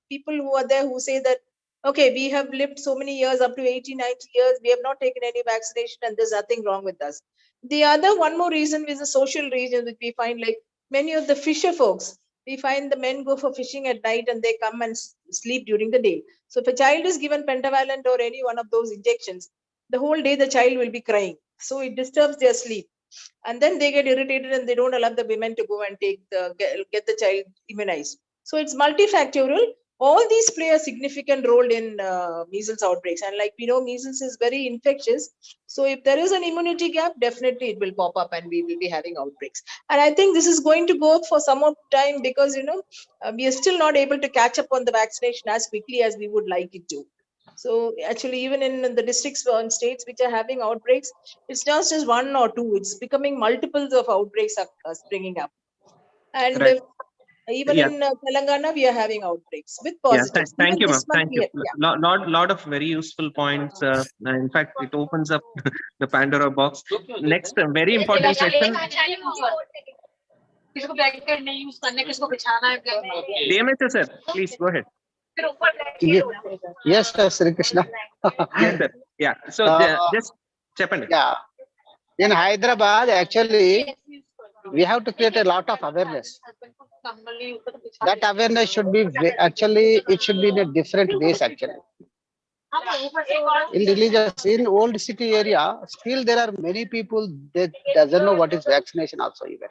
people who are there who say that, okay, we have lived so many years, up to 80, 90 years, we have not taken any vaccination and there's nothing wrong with us. The other one more reason is the social reason, which we find like many of the fisher folks, we find the men go for fishing at night and they come and sleep during the day. So if a child is given pentavalent or any one of those injections, the whole day the child will be crying. So it disturbs their sleep. And then they get irritated and they don't allow the women to go and get the child immunized. So it's multifactorial. All these play a significant role in measles outbreaks. And like we know, measles is very infectious. So if there is an immunity gap, definitely it will pop up and we will be having outbreaks. And I think this is going to go for some more time because, we are still not able to catch up on the vaccination as quickly as we would like it to. So actually, even in the districts and states which are having outbreaks, it's not just one or two, it's becoming multiples of outbreaks are springing up. And Right. even in Telangana, we are having outbreaks with positives. Thank you, Even ma'am. this month Thank you. Lot of very useful points. In fact, it opens up the Pandora box. Next, very important question. DMHO sir, please go ahead. Yes, sir, Sri Krishna. Yes, sir. Yeah. So just Chepandi. Yeah. In Hyderabad, actually, we have to create a lot of awareness. That awareness should be it should be in a different ways actually. In religious, in old city area, still there are many people that doesn't know what is vaccination also even.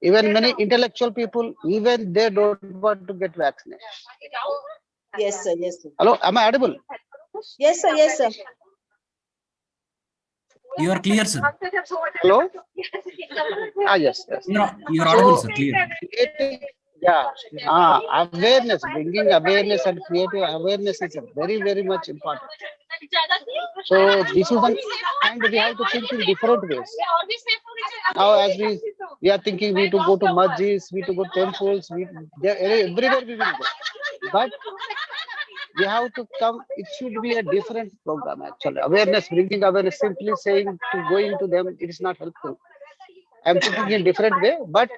Even many intellectual people, even they don't want to get vaccinated. Yes, sir. Yes, sir. Hello, am I audible? Yes, sir. Yes, sir. You are clear, sir. Hello? Yes. You are audible, sir. Clear. Awareness, bringing awareness and creating awareness is very, very much important. So this is one, and we have to think in different ways. Now, as we are thinking, we to go to masjids, we to go temples, everywhere we will go. But we have to come. It should be a different program actually. Awareness, bringing awareness. Simply saying to going to them, it is not helpful. I'm thinking in different way, but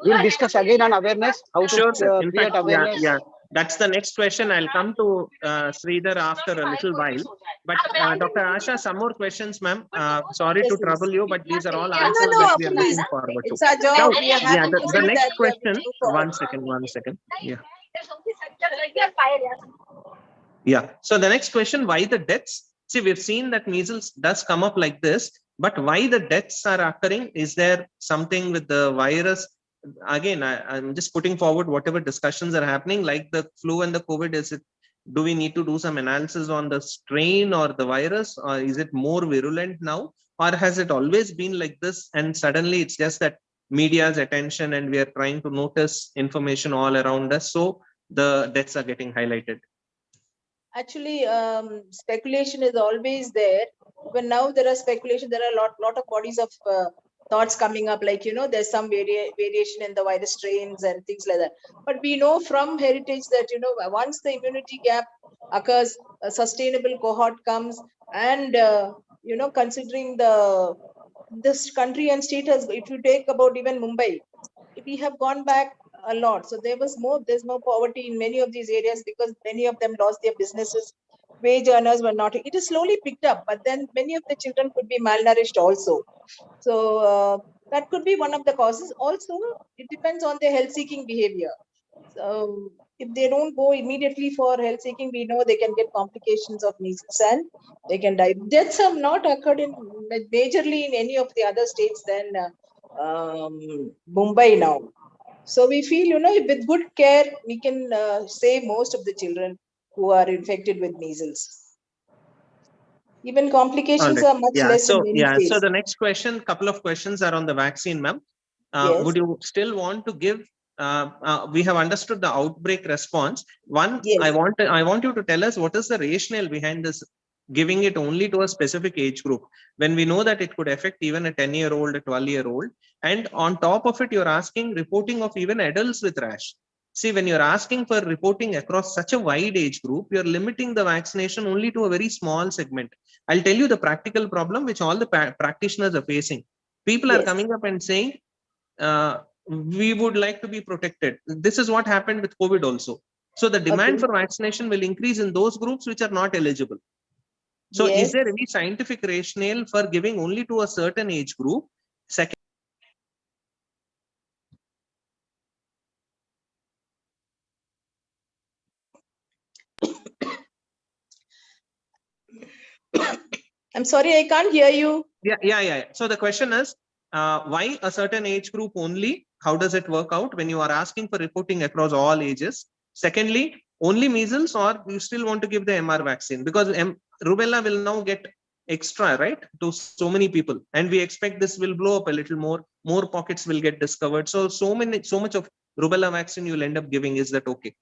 we'll discuss again on awareness, how to Sure, sir. In create fact, awareness. yeah. That's the next question. I'll come to Sridhar after a little while. But Dr. Asha, some more questions, ma'am. Sorry to trouble you, but these are all answers that we are Please. looking forward to. It's our job. Now, We are yeah, happy to the see next that we question. move forward. One second. Yeah. Yeah. So the next question, why the deaths? See, we've seen that measles does come up like this, but why the deaths are occurring? Is there something with the virus? Again, I'm just putting forward whatever discussions are happening, like the flu and the COVID. Do we need to do some analysis on the strain or the virus, or is it more virulent now? Or has it always been like this? And suddenly it's just that media's attention and we are trying to notice information all around us. So the deaths are getting highlighted. Actually, speculation is always there. But now there are speculation. There are a lot of bodies of thoughts coming up, like, there's some variation in the virus strains and things like that. But we know from heritage that, once the immunity gap occurs, a sustainable cohort comes, and, considering this country and state has, if you take about even Mumbai, we have gone back a lot. So there's more poverty in many of these areas because many of them lost their businesses. Wage earners were not. It is slowly picked up, but then many of the children could be malnourished also. So that could be one of the causes. Also, it depends on their health-seeking behavior. So if they don't go immediately for health-seeking, we know they can get complications of measles and they can die. Deaths have not occurred majorly in any of the other states than Mumbai now. So we feel, with good care, we can save most of the children who are infected with measles. Even complications are much less in many states. So the next question, couple of questions are on the vaccine, ma'am. Yes. Would you still want to give? We have understood the outbreak response. One, Yes. I want you to tell us what is the rationale behind this, giving it only to a specific age group, when we know that it could affect even a 10-year-old, a 12-year-old, and on top of it, you're asking reporting of even adults with rash. See, when you're asking for reporting across such a wide age group, you're limiting the vaccination only to a very small segment. I'll tell you the practical problem which all the practitioners are facing. People are coming up and saying, we would like to be protected. This is what happened with COVID also. So the demand for vaccination will increase in those groups which are not eligible. So is there any scientific rationale for giving only to a certain age group? Second, I'm sorry, I can't hear you. Yeah. So the question is, why a certain age group only? How does it work out when you are asking for reporting across all ages? Secondly, only measles, or you still want to give the MR vaccine? Because rubella will now get extra, right, to so many people, and we expect this will blow up a little more. More pockets will get discovered. So much of rubella vaccine you'll end up giving. Is that okay?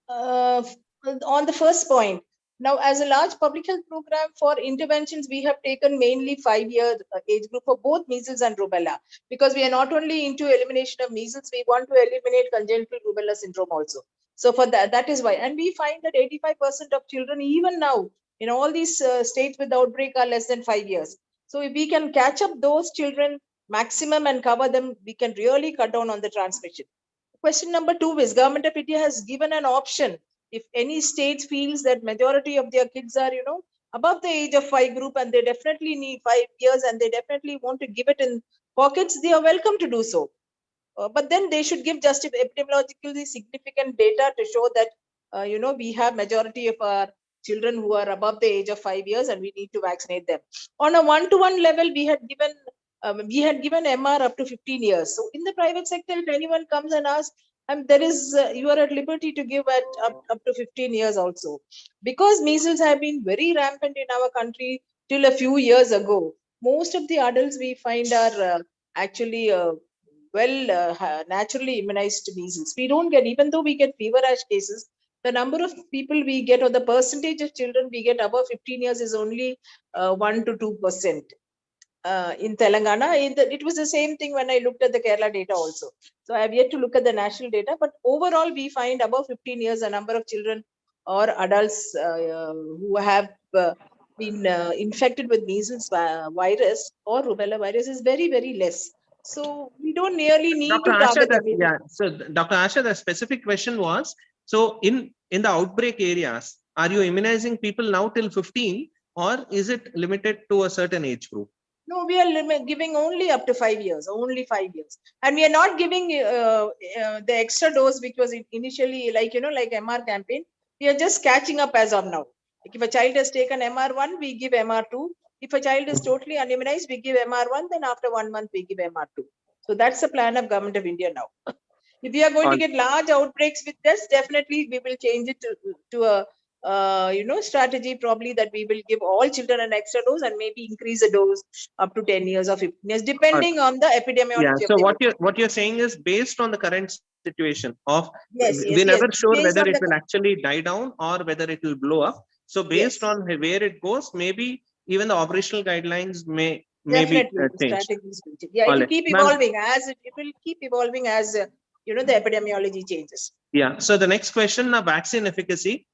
On the first point, now as a large public health program for interventions, we have taken mainly 5-year age group for both measles and rubella, because we are not only into elimination of measles, we want to eliminate congenital rubella syndrome also. So for that is why, and we find that 85% of children, even now in all these states with the outbreak, are less than 5 years. So if we can catch up those children maximum and cover them, we can really cut down on the transmission. Question number 2 is, Government of India has given an option. If any state feels that majority of their kids are, above the age of 5 group, and they definitely need 5 years, and they definitely want to give it in pockets, they are welcome to do so. But then they should give just epidemiologically significant data to show that, we have majority of our children who are above the age of 5 years, and we need to vaccinate them. On a one-to-one level, we had given MR up to 15 years. So in the private sector, if anyone comes and asks, there is, you are at liberty to give up to 15 years also. Because measles have been very rampant in our country till a few years ago, most of the adults we find are actually naturally immunized measles. We don't get, even though we get fever rash cases, the number of people we get, or the percentage of children we get above 15 years is only 1 to 2%. in Telangana. It was the same thing when I looked at the Kerala data also. So I have yet to look at the national data, but overall we find above 15 years, the number of children or adults who have been infected with measles virus or rubella virus is very, very less. So we don't nearly need Dr. to Asha, target the yeah. So Dr. Asha, the specific question was, so in the outbreak areas, are you immunizing people now till 15 or is it limited to a certain age group? No, we are giving only up to 5 years, only 5 years. And we are not giving the extra dose, which was initially like, like MR campaign. We are just catching up as of now. Like if a child has taken MR1, we give MR2. If a child is totally unimmunized, we give MR1. Then after 1 month, we give MR2. So that's the plan of Government of India now. If we are going to get large outbreaks with this, definitely we will change it to a strategy probably that we will give all children an extra dose and maybe increase the dose up to 10 years or 15 years, depending on the epidemiology. Yeah. So what you're saying is based on the current situation of we're never sure whether it will actually die down or whether it will blow up. So based on where it goes, maybe even the operational guidelines may be changed. Yeah, it will keep evolving as the epidemiology changes. Yeah. So the next question, vaccine efficacy.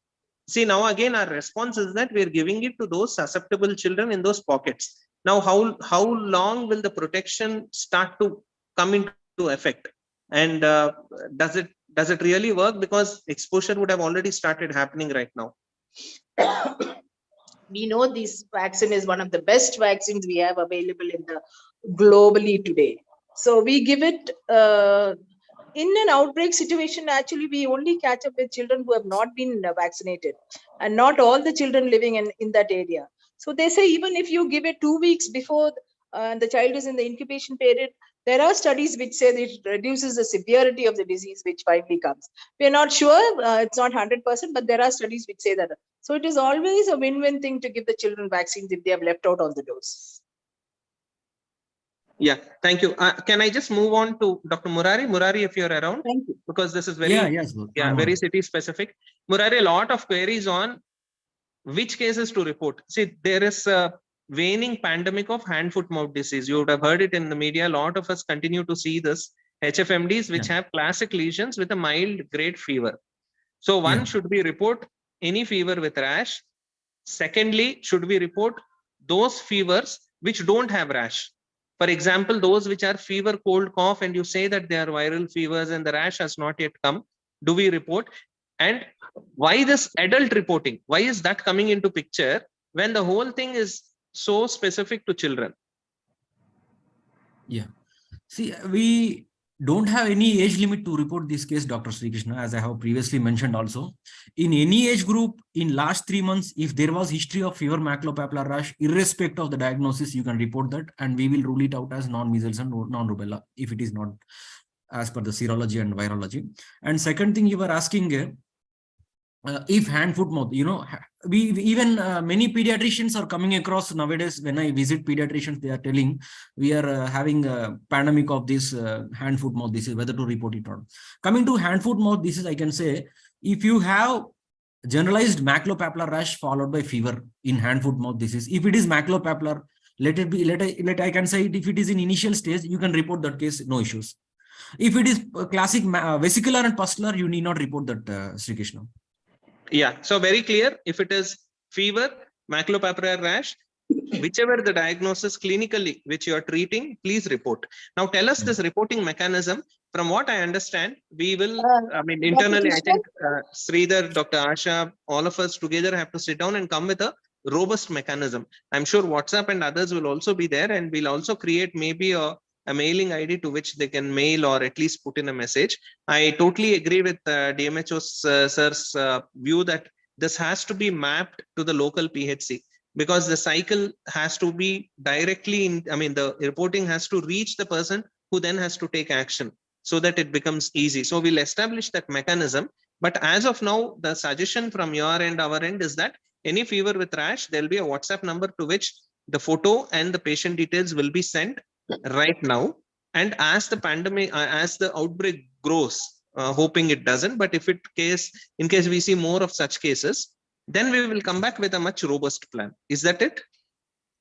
See, now again, our response is that we're giving it to those susceptible children in those pockets. Now, how long will the protection start to come into effect? And does it really work? Because exposure would have already started happening right now. We know this vaccine is one of the best vaccines we have available in the globally today. So we give it in an outbreak situation. Actually, we only catch up with children who have not been vaccinated, and not all the children living in that area. So they say even if you give it 2 weeks before the child is in the incubation period, there are studies which say that it reduces the severity of the disease which finally comes. We are not sure, it's not 100%, but there are studies which say that. So it is always a win-win thing to give the children vaccines if they have left out all the dose. Yeah, thank you. Can I just move on to Dr. Murari? Murari, if you're around. Thank you. Because this is very, very city specific. Murari, a lot of queries on which cases to report. See, there is a waning pandemic of hand, foot, mouth disease. You would have heard it in the media. A lot of us continue to see this. HFMDs, which have classic lesions with a mild grade fever. So one, should we report any fever with rash? Secondly, should we report those fevers which don't have rash? For example, those which are fever, cold, cough, and you say that they are viral fevers and the rash has not yet come. Do we report? And why this adult reporting? Why is that coming into picture when the whole thing is so specific to children? Yeah. See, we don't have any age limit to report this case, Dr. Sri Krishna, as I have previously mentioned also. In any age group, in last 3 months, if there was history of fever, maculopapular rash, irrespective of the diagnosis, you can report that and we will rule it out as non-measles and non-rubella if it is not as per the serology and virology. And second thing you were asking, if hand, foot, mouth, we even many pediatricians are coming across nowadays. When I visit pediatricians, they are telling we are having a pandemic of this hand, foot, mouth disease, whether to report it or not. Coming to hand, foot, mouth disease, I can say if you have generalized maculopapular rash followed by fever in hand, foot, mouth disease, if it is maculopapular, I can say it, if it is in initial stage, you can report that case, no issues. If it is classic vesicular and pustular, you need not report that, Sri Krishna. Yeah, so very clear. If it is fever, maculopapular rash, whichever the diagnosis clinically which you are treating, please report. Now tell us this reporting mechanism. From what I understand, we will, internally, I think Sridhar, Dr. Asha, all of us together have to sit down and come with a robust mechanism. I'm sure WhatsApp and others will also be there, and we'll also create maybe a mailing ID to which they can mail or at least put in a message. I totally agree with DMHO's sir's view that this has to be mapped to the local PHC, because the cycle has to be directly the reporting has to reach the person who then has to take action so that it becomes easy. So we'll establish that mechanism. But as of now, the suggestion from your end, our end, is that any fever with rash, there'll be a WhatsApp number to which the photo and the patient details will be sent right now. And as the pandemic, as the outbreak grows, hoping it doesn't, but if in case we see more of such cases, then we will come back with a much robust plan. Is that it?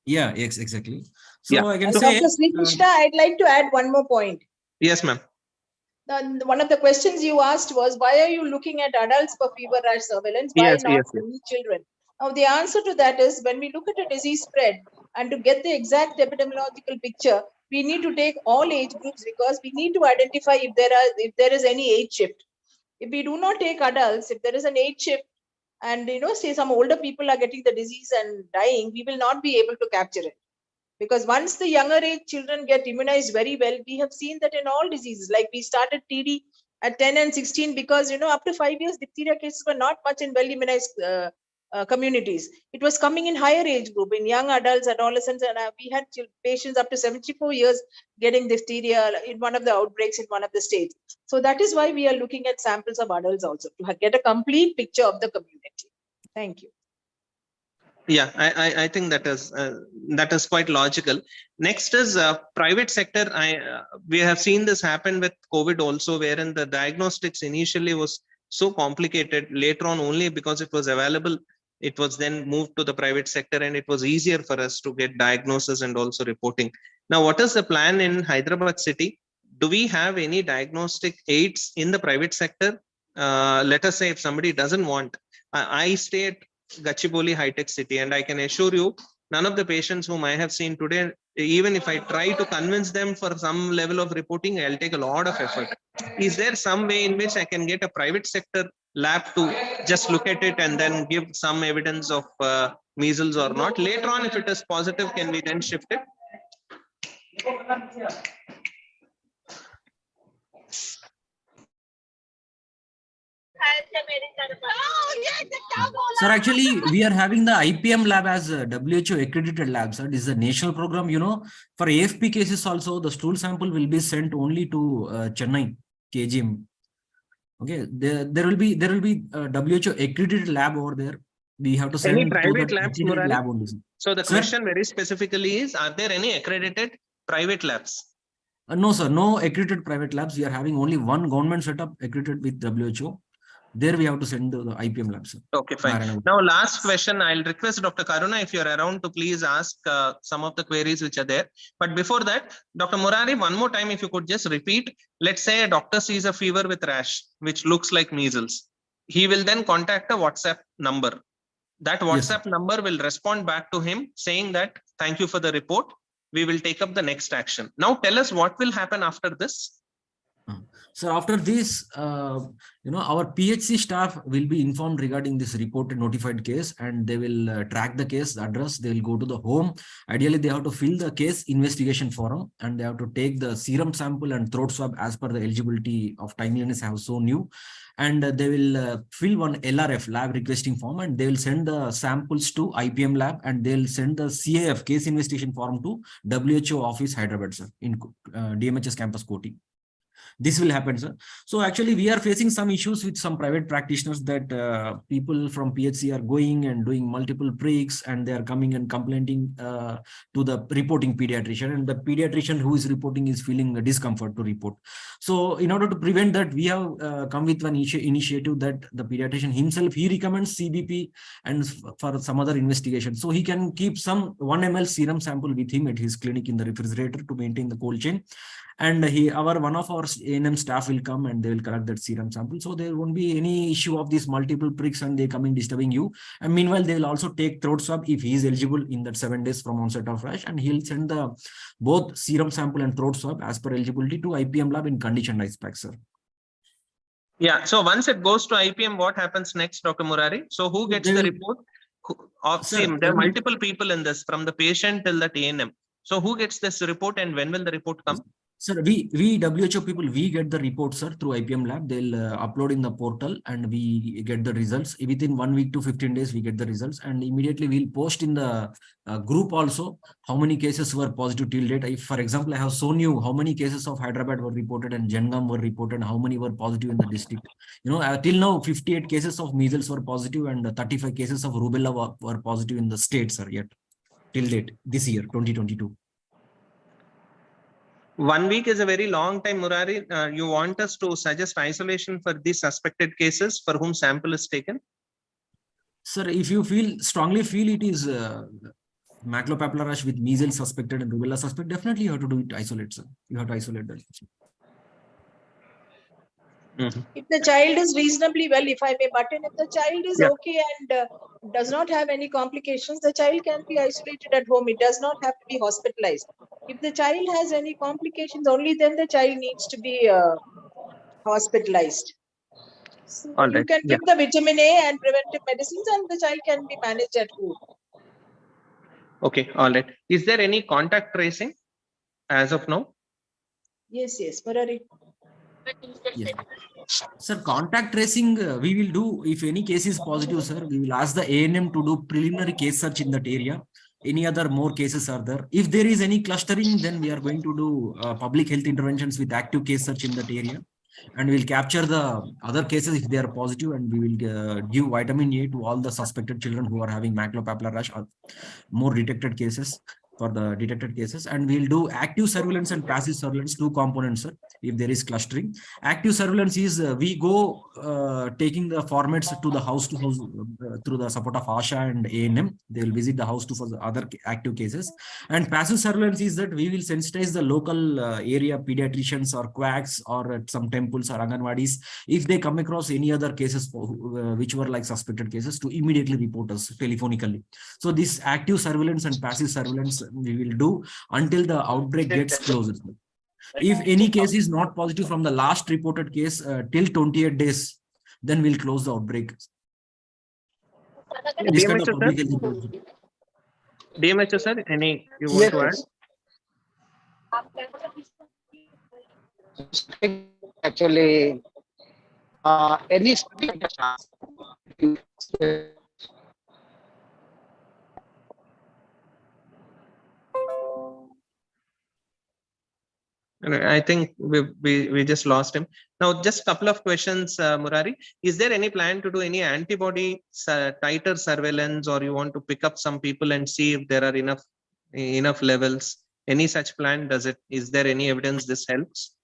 Yeah, yes, exactly. So I can And say, Dr. Sri Krishna, I'd like to add one more point. Yes, ma'am. One of the questions you asked was, why are you looking at adults for fever rash surveillance? Why Yes, not yes, yes. only children? Now, the answer to that is, when we look at a disease spread and to get the exact epidemiological picture, we need to take all age groups, because we need to identify if there is any age shift. If we do not take adults, if there is an age shift, and say some older people are getting the disease and dying, we will not be able to capture it. Because once the younger age children get immunized very well, we have seen that in all diseases, like we started TD at 10 and 16, because up to 5 years diphtheria cases were not much in well immunized communities. It was coming in higher age group, in young adults, adolescents, and we had patients up to 74 years getting diphtheria in one of the outbreaks in one of the states. So that is why we are looking at samples of adults also, to get a complete picture of the community. Thank you. Yeah, I think that is quite logical. Next is private sector. We have seen this happen with COVID also, wherein the diagnostics initially was so complicated. Later on, only because it was available, it was then moved to the private sector, and it was easier for us to get diagnosis and also reporting. Now, what is the plan in Hyderabad city? Do we have any diagnostic aids in the private sector? Let us say if somebody doesn't want, I stay at Gachibowli high-tech city, and I can assure you, none of the patients whom I have seen today, even if I try to convince them for some level of reporting, I'll take a lot of effort. Is there some way in which I can get a private sector lab to just look at it and then give some evidence of measles or not? Later on, if it is positive, can we then shift it? sir, actually, we are having the IPM lab as a WHO accredited lab, sir. This is a national program, for AFP cases also, the stool sample will be sent only to Chennai, KGM. Okay, there will be WHO accredited lab over there. We have to send Any to private the labs, accredited Murari? lab only. So the Sir? question very specifically is, are there any accredited private labs? No, sir, no accredited private labs. We are having only one government setup accredited with WHO. There we have to send the IPM labs. Sir. Okay, fine. Now, last question. I'll request Dr. Karuna, if you're around, to please ask some of the queries which are there. But before that, Dr. Murari, one more time, if you could just repeat. Let's say a doctor sees a fever with rash, which looks like measles. He will then contact a WhatsApp number. That WhatsApp number will respond back to him saying that, thank you for the report. We will take up the next action. Now, tell us what will happen after this. So after this, our PHC staff will be informed regarding this reported notified case, and they will track the case address. They will go to the home. Ideally, they have to fill the case investigation form, and they have to take the serum sample and throat swab as per the eligibility of timeliness I have shown you. And they will fill one LRF, lab requesting form, and they will send the samples to IPM lab, and they will send the CAF, case investigation form, to WHO office Hyderabad, sir, in DMHS campus Koti. This will happen, sir. So actually, we are facing some issues with some private practitioners that people from PHC are going and doing multiple pricks, and they are coming and complaining to the reporting pediatrician, and the pediatrician who is reporting is feeling a discomfort to report. So in order to prevent that, we have come with one initiative that the pediatrician himself, he recommends CBP and for some other investigation. So he can keep some 1 ml serum sample with him at his clinic in the refrigerator to maintain the cold chain. And one of our A&M staff will come and they will collect that serum sample. So there won't be any issue of these multiple pricks and they coming disturbing you. And meanwhile, they will also take throat swab if he is eligible in that 7 days from onset of rash, and he'll send the both serum sample and throat swab as per eligibility to IPM lab in conditioned ice pack, sir. Yeah. So once it goes to IPM, what happens next, Dr. Murari? So who gets the report? There are multiple people in this, from the patient till the A&M. So who gets this report and when will the report come? Sir, we WHO people, we get the report, sir, through IPM lab. They'll upload in the portal and we get the results. Within 1 week to 15 days, we get the results, and immediately we'll post in the group also how many cases were positive till date. If, for example, I have shown you how many cases of Hyderabad were reported and Jangam were reported, how many were positive in the district. Till now, 58 cases of measles were positive and 35 cases of rubella were positive in the state, sir, yet till date this year, 2022. 1 week is a very long time, Murari. You want us to suggest isolation for these suspected cases for whom sample is taken? Sir, if you strongly feel it is maculopapular rash with measles suspected and rubella suspect, definitely you have to do it isolate, sir. You have to isolate that. If the child is reasonably well, if I may button, if the child is Yeah. okay and does not have any complications, the child can be isolated at home. It does not have to be hospitalized. If the child has any complications, only then the child needs to be hospitalized. So All you right. can Yeah. give the vitamin A and preventive medicines, and the child can be managed at home. Okay. All right. Is there any contact tracing as of now? Yes, yes, Murari. Yes. Sir, contact tracing, we will do, if any case is positive, sir, we will ask the ANM to do preliminary case search in that area. Any other more cases are there? If there is any clustering, then we are going to do public health interventions with active case search in that area. And we'll capture the other cases if they are positive, and we will give vitamin A to all the suspected children who are having maculopapular rash or more detected cases for the detected cases. And we'll do active surveillance and passive surveillance, 2 components, sir, if there is clustering. Active surveillance is we go taking the formats to the house to house through the support of ASHA and ANM. They will visit the house to for the other active cases. And passive surveillance is that we will sensitize the local area pediatricians or quacks or at some temples or Anganwadis if they come across any other cases which were like suspected cases, to immediately report us telephonically. So this active surveillance and passive surveillance we will do until the outbreak gets closed. If any case is not positive from the last reported case till 28 days, then we'll close the outbreak. This kind of public health information. DMHO, sir, any you want to add? Actually, any I think we just lost him. Now, just a couple of questions, Murari. Is there any plan to do any antibody titer surveillance, or you want to pick up some people and see if there are enough levels? Any such plan? Is there any evidence this helps?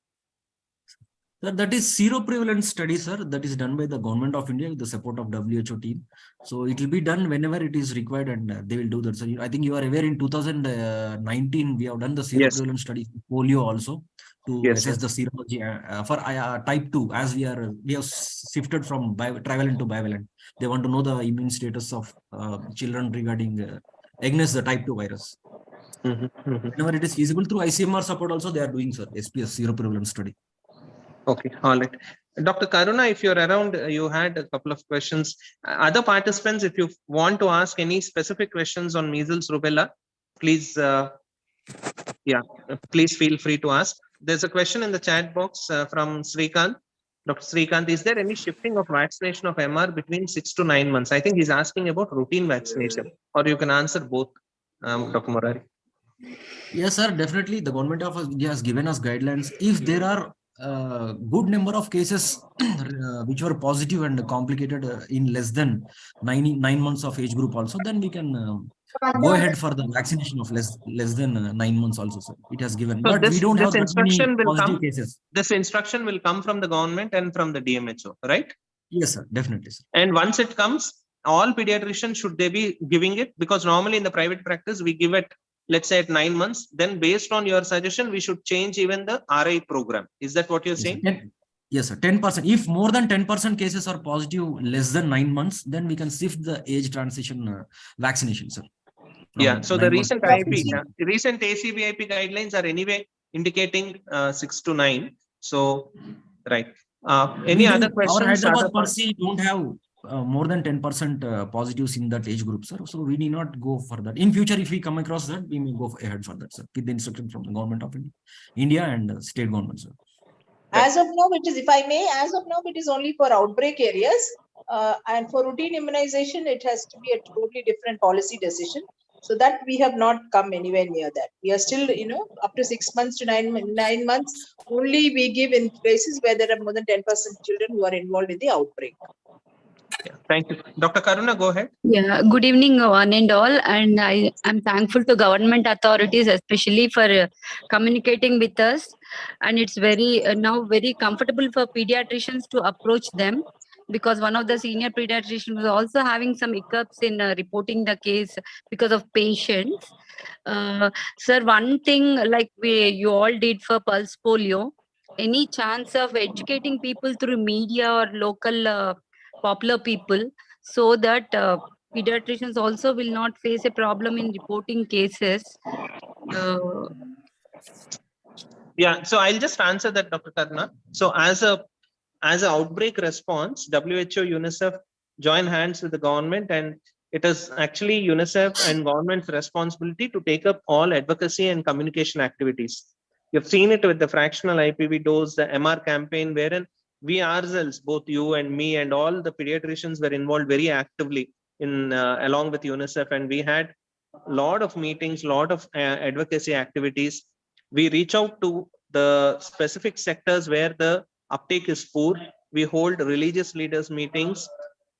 Sir, that is seroprevalence study, sir. That is done by the government of India with the support of WHO team. So it will be done whenever it is required, and they will do that. So I think you are aware in 2019 we have done the seroprevalence study for polio also to assess the serology for type 2, as we have shifted from trivalent to bivalent. They want to know the immune status of children regarding against the type 2 virus. Whenever it is feasible through ICMR support also, they are doing, sir, SPS seroprevalence study. Okay, all right. Dr. Karuna, if you're around, you had a couple of questions. Other participants, if you want to ask any specific questions on measles, rubella, please, please feel free to ask. There's a question in the chat box from Srikant. Dr. Srikant, is there any shifting of vaccination of MR between 6 to 9 months? I think he's asking about routine vaccination, or you can answer both, Dr. Murari. Yes, sir, definitely. The government of India has given us guidelines. If there are good number of cases which were positive and complicated in less than 9 months of age group also, then we can go ahead for the vaccination of less than 9 months also, sir. It has given, So but we don't have that many positive cases. This instruction will come from the government and from the DMHO, right? Yes, sir, definitely, sir. And once it comes, all pediatricians, should they be giving it? Because normally in the private practice, we give it, let's say at 9 months. Then based on your suggestion, we should change even the RI program. Is that what you're saying? Yes, sir. 10%. If more than 10% cases are positive less than 9 months, then we can shift the age transition vaccination, sir. Yeah. So the recent recent ACVIP guidelines are anyway indicating 6 to 9. So, right. Any other questions? Our Hyderabad per se don't have more than 10% positives in that age group, sir. So we need not go for that. In future, if we come across that, we may go ahead for that, sir, with the instruction from the government of India and state government, sir. As of now, it is, if I may, as of now, it is only for outbreak areas. And for routine immunization, it has to be a totally different policy decision. So that we have not come anywhere near that. We are still, up to 6 months to 9 months, only we give in places where there are more than 10% children who are involved in the outbreak. Yeah, thank you. Dr. Karuna, go ahead. Yeah, good evening, one and all. And I am thankful to government authorities, especially for communicating with us. And it's very now very comfortable for pediatricians to approach them. because one of the senior pediatricians was also having some hiccups in reporting the case because of patients. Sir, one thing like you all did for pulse polio, any chance of educating people through media or local popular people so that pediatricians also will not face a problem in reporting cases? Yeah, so I'll just answer that, Dr. Karna. So as an outbreak response, WHO, UNICEF join hands with the government, and it is actually UNICEF and government's responsibility to take up all advocacy and communication activities. You've seen it with the fractional IPV dose, the MR campaign, wherein we ourselves, both you and me and all the pediatricians, were involved very actively in along with UNICEF, and we had a lot of meetings, lot of advocacy activities. We reach out to the specific sectors where the uptake is poor. We hold religious leaders meetings,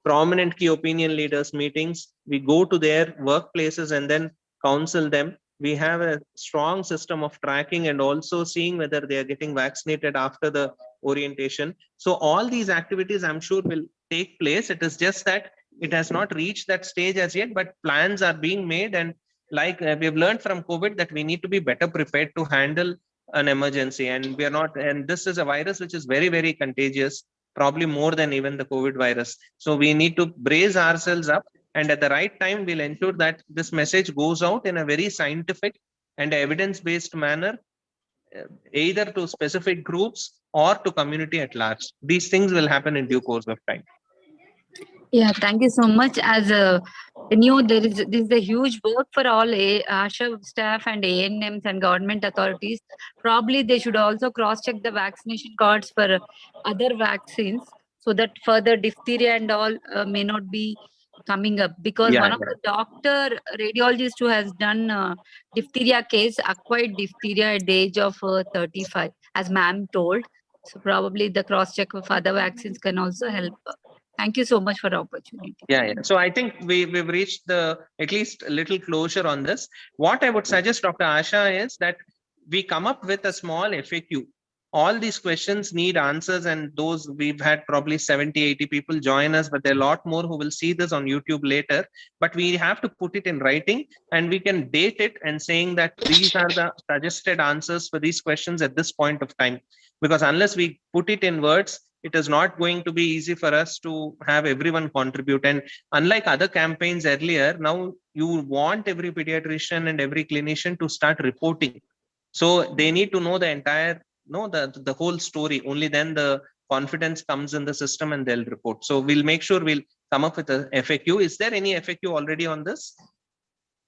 prominent key opinion leaders meetings. We go to their workplaces and then counsel them. We have a strong system of tracking and also seeing whether they are getting vaccinated after the orientation. So all these activities, I'm sure, will take place. It is just that it has not reached that stage as yet, but plans are being made. And like we've learned from COVID that we need to be better prepared to handle an emergency, and we are not, and this is a virus which is very, very contagious, probably more than even the COVID virus. So we need to brace ourselves up, and at the right time we'll ensure that this message goes out in a very scientific and evidence-based manner, either to specific groups or to community at large. These things will happen in due course of time. Yeah, thank you so much. As this is a huge work for all ASHA staff and ANMs and government authorities. Probably they should also cross-check the vaccination cards for other vaccines so that further diphtheria and all may not be coming up. Because one of the doctor radiologist who has done diphtheria case acquired diphtheria at the age of 35, as ma'am told. So probably the cross-check of other vaccines can also help. Thank you so much for the opportunity. Yeah. So I think we've reached at least a little closure on this. What I would suggest, Dr. Asha, is that we come up with a small FAQ. All these questions need answers, and those we've had probably 70, 80 people join us, but there are a lot more who will see this on YouTube later. But we have to put it in writing, and we can date it and saying that these are the suggested answers for these questions at this point of time. Because unless we put it in words, it is not going to be easy for us to have everyone contribute. And unlike other campaigns earlier, now you want every pediatrician and every clinician to start reporting. So they need to know the entire, the whole story. Only then the confidence comes in the system and they'll report. So we'll make sure we'll come up with a FAQ. Is there any FAQ already on this?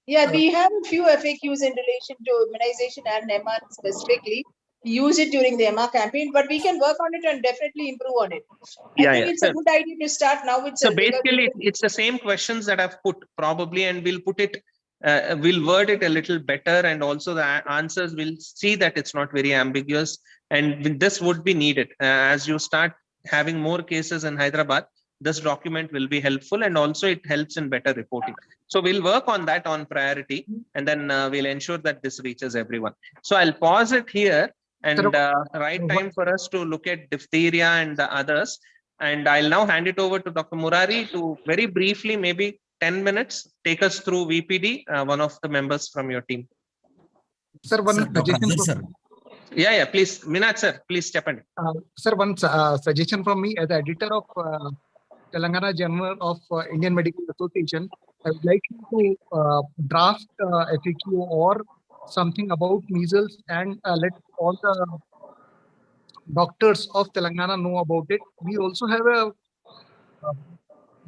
Yeah, we have a few FAQs in relation to immunization and MR specifically. Use it during the MR campaign, but we can work on it and definitely improve on it. I think it's a good idea to start now itself. So basically, it's the same questions that I've put probably, and we'll put it, we'll word it a little better, and also the answers will see that it's not very ambiguous, and this would be needed. As you start having more cases in Hyderabad, this document will be helpful, and also it helps in better reporting. So we'll work on that on priority, and then we'll ensure that this reaches everyone. So I'll pause it here. And right time for us to look at diphtheria and the others. And I'll now hand it over to Dr. Murari to very briefly, maybe 10 minutes, take us through VPD, one of the members from your team. Sir, one suggestion. Sir. Yeah, please. Minaj sir, please step in. Sir, one suggestion from me as editor of Telangana Journal of Indian Medical Association. I would like you to draft FAQ or something about measles and let all the doctors of Telangana know about it. We also have a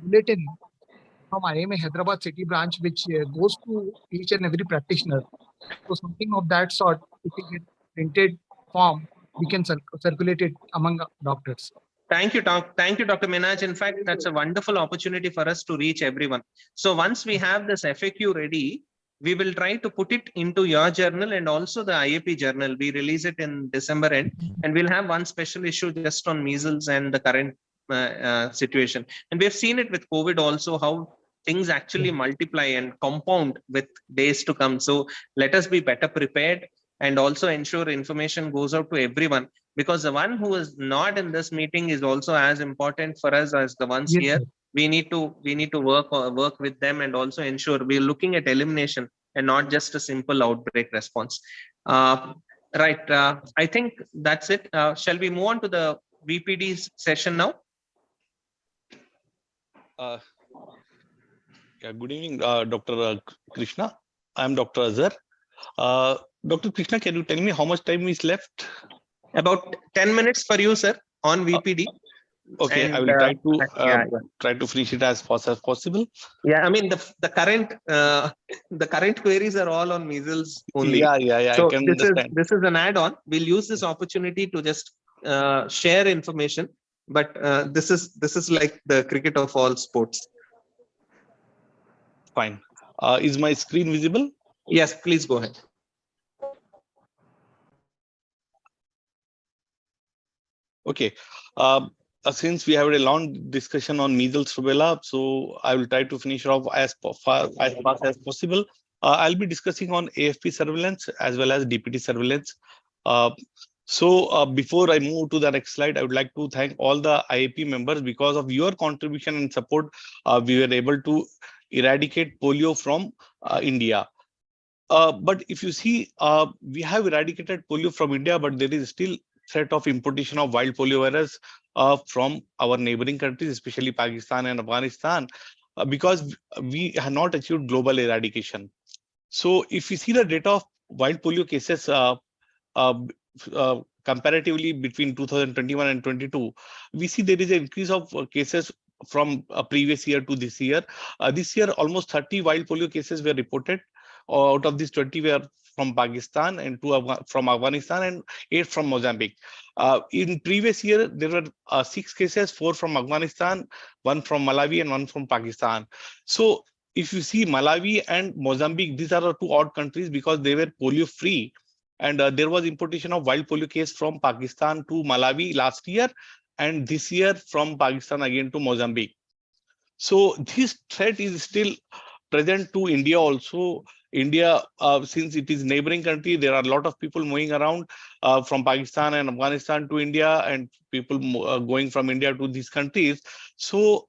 bulletin from IMA Hyderabad City branch which goes to each and every practitioner. So something of that sort, if we get printed form, we can circulate it among doctors. Thank you, Dr. Minaj. In fact, that's a wonderful opportunity for us to reach everyone. So once we have this FAQ ready, we will try to put it into your journal and also the IAP journal. We release it in December end, and we'll have one special issue just on measles and the current situation. And we've seen it with COVID also, how things actually multiply and compound with days to come. So let us be better prepared. and also ensure information goes out to everyone, because the one who is not in this meeting is also as important for us as the ones Yes, here. sir. We need to work with them and also ensure we're looking at elimination and not just a simple outbreak response. Right. I think that's it. Shall we move on to the VPD session now? Yeah, good evening, Dr. Krishna. I'm Dr. Azhar. Dr. Krishna, can you tell me how much time is left? About 10 minutes for you, sir, on VPD. Okay, And, I will yeah. try to finish it as fast as possible. Yeah, I mean the current queries are all on measles only. Yeah, I So can this understand. is an add-on. We'll use this opportunity to just share information, but this is like the cricket of all sports. Fine. Is my screen visible? Yes, please go ahead. Okay. Since we have a long discussion on measles rubella, so I will try to finish off as fast as possible. I'll be discussing on AFP surveillance as well as DPT surveillance. Before I move to the next slide, I would like to thank all the IAP members. Because of your contribution and support, we were able to eradicate polio from India. But if you see, we have eradicated polio from India, but there is still threat of importation of wild polio virus from our neighboring countries, especially Pakistan and Afghanistan, because we have not achieved global eradication. So if you see the data of wild polio cases comparatively between 2021 and 22, we see there is an increase of cases from previous year to this year. This year, almost 30 wild polio cases were reported. Out of these, 20 were from Pakistan and 2 from Afghanistan and 8 from Mozambique. In previous year, there were 6 cases, 4 from Afghanistan, 1 from Malawi and 1 from Pakistan. So if you see Malawi and Mozambique, these are the 2 odd countries because they were polio free. And there was importation of wild polio case from Pakistan to Malawi last year, and this year from Pakistan again to Mozambique. So this threat is still present to India also. India, since it is neighboring country, there are a lot of people moving around from Pakistan and Afghanistan to India, and people going from India to these countries. So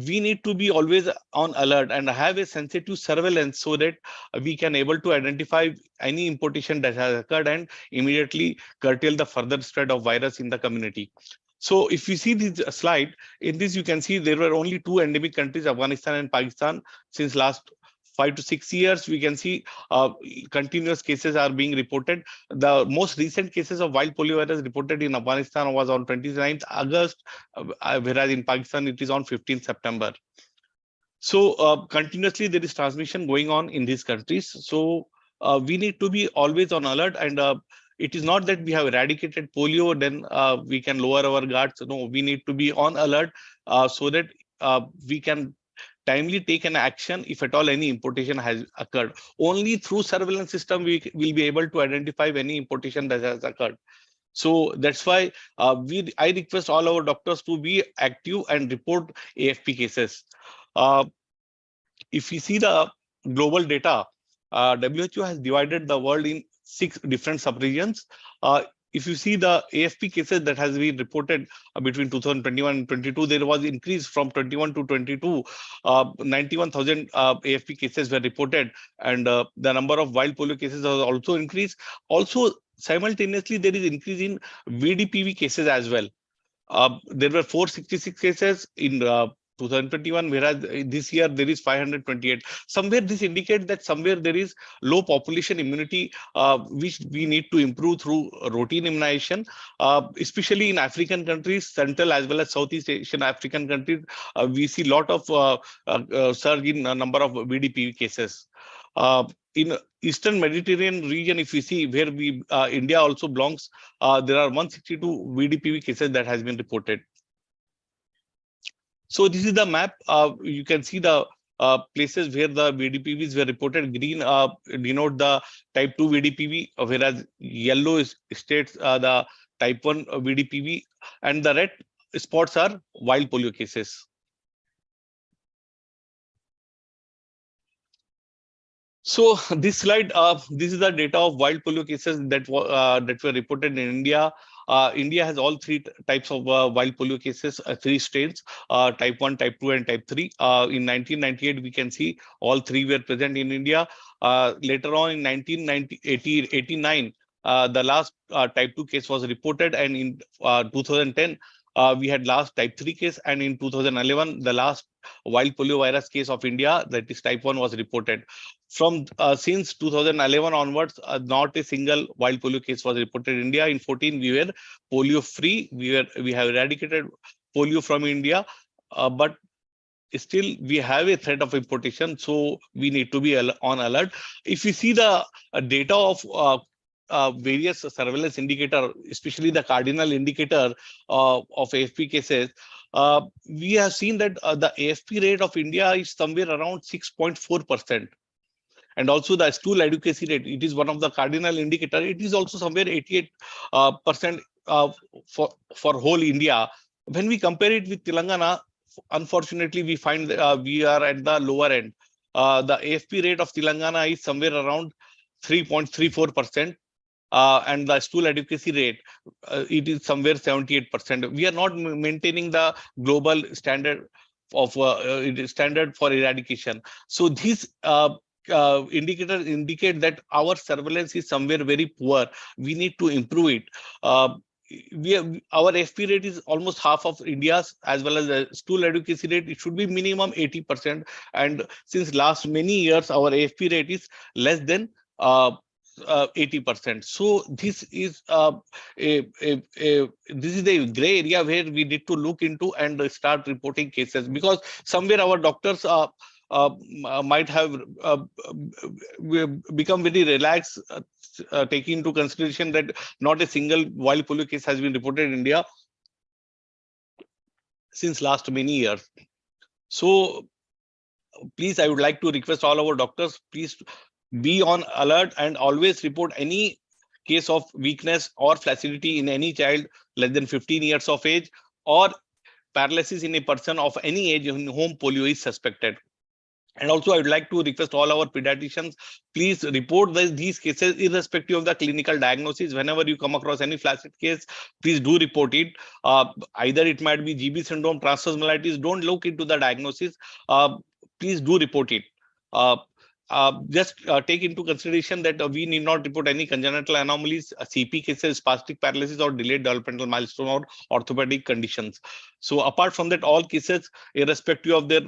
we need to be always on alert and have a sensitive surveillance so that we can able to identify any importation that has occurred and immediately curtail the further spread of virus in the community. So if you see this slide, in this you can see there were only 2 endemic countries, Afghanistan and Pakistan. Since last 5 to 6 years, we can see continuous cases are being reported. The most recent cases of wild polio virus reported in Afghanistan was on 29th August, whereas in Pakistan it is on 15th September. So continuously there is transmission going on in these countries. So we need to be always on alert, and it is not that we have eradicated polio, then we can lower our guards. No, we need to be on alert so that we can timely take an action if at all any importation has occurred. Only through surveillance system we will be able to identify any importation that has occurred. So that's why I request all our doctors to be active and report AFP cases. If we see the global data, WHO has divided the world in 6 different subregions. If you see the AFP cases that has been reported between 2021 and 22, there was increase from 21 to 22. 91,000 AFP cases were reported, and the number of wild polio cases has also increased. Also, simultaneously, there is increase in VDPV cases as well. There were 466 cases in 2021, whereas this year there is 528. Somewhere this indicates that somewhere there is low population immunity, which we need to improve through routine immunization, especially in African countries, Central as well as Southeast Asian African countries. We see a lot of surge in number of VDPV cases. In Eastern Mediterranean region, if we see where India also belongs, there are 162 VDPV cases that has been reported. So this is the map. You can see the places where the VDPVs were reported. Green denote the type 2 VDPV, whereas yellow states the type 1 VDPV, and the red spots are wild polio cases. So this slide, this is the data of wild polio cases that were reported in India. India has all three types of wild polio cases, three strains, type 1, type 2, and type 3. In 1998, we can see all three were present in India. Later on in 1989, the last type 2 case was reported, and in 2010, we had last type 3 case, and in 2011, the last wild polio virus case of India, that is type 1, was reported. From since 2011 onwards, not a single wild polio case was reported in India. In 14, we were polio free. We have eradicated polio from India, but still we have a threat of importation. So we need to be on alert. If you see the data of various surveillance indicator, especially the cardinal indicator of AFP cases, we have seen that the AFP rate of India is somewhere around 6.4%. And also the stool adequacy rate, it is one of the cardinal indicator. It is also somewhere 88% for whole India. When we compare it with Telangana, unfortunately, we find we are at the lower end. The AFP rate of Telangana is somewhere around 3.34%. And the stool adequacy rate, it is somewhere 78%. We are not maintaining the global standard of standard for eradication. So these indicators indicate that our surveillance is somewhere very poor. We need to improve it. Our FP rate is almost half of India's, as well as the stool adequacy rate. It should be minimum 80%. And since last many years, our AFP rate is less than 80%. So this is this is the gray area where we need to look into and start reporting cases, because somewhere our doctors might have become very relaxed, taking into consideration that not a single wild polio case has been reported in India since last many years. So please, I would like to request all our doctors, please be on alert and always report any case of weakness or flaccidity in any child less than 15 years of age, or paralysis in a person of any age in whom polio is suspected. And also, I would like to request all our pediatricians, please report these cases irrespective of the clinical diagnosis. Whenever you come across any flaccid case, please do report it. Either it might be GB syndrome, transverse myelitis. Don't look into the diagnosis. Please do report it. Just take into consideration that we need not report any congenital anomalies, CP cases, spastic paralysis, or delayed developmental milestone, or orthopedic conditions. So apart from that, all cases, irrespective of their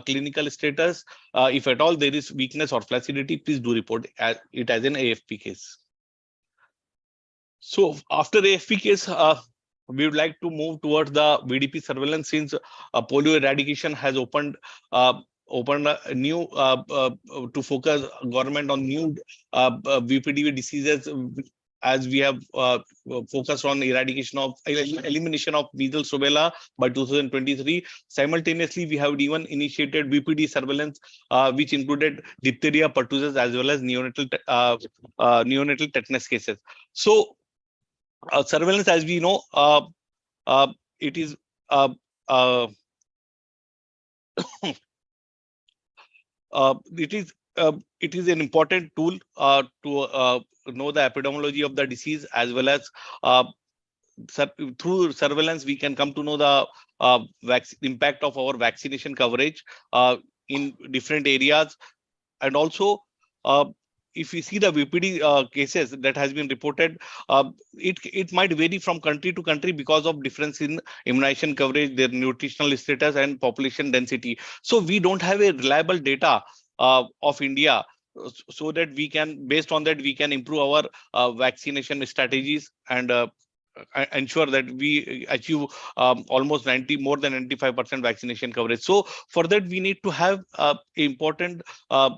clinical status, if at all there is weakness or flaccidity, please do report it as an AFP case. So after AFP case, we would like to move towards the VDP surveillance, since polio eradication has opened a new to focus government on new VPDV diseases, as we have focused on eradication of elimination of measles, rubella by 2023. Simultaneously, we have even initiated VPD surveillance, which included diphtheria, pertussis, as well as neonatal tetanus cases. So surveillance, as we know, it is it is an important tool to know the epidemiology of the disease, as well as through surveillance we can come to know the impact of our vaccination coverage in different areas. And also, if we see the VPD cases that has been reported, it might vary from country to country because of difference in immunization coverage, their nutritional status, and population density. So we don't have a reliable data of India, so that we can, based on that, we can improve our vaccination strategies and ensure that we achieve almost more than 95% vaccination coverage. So for that, we need to have important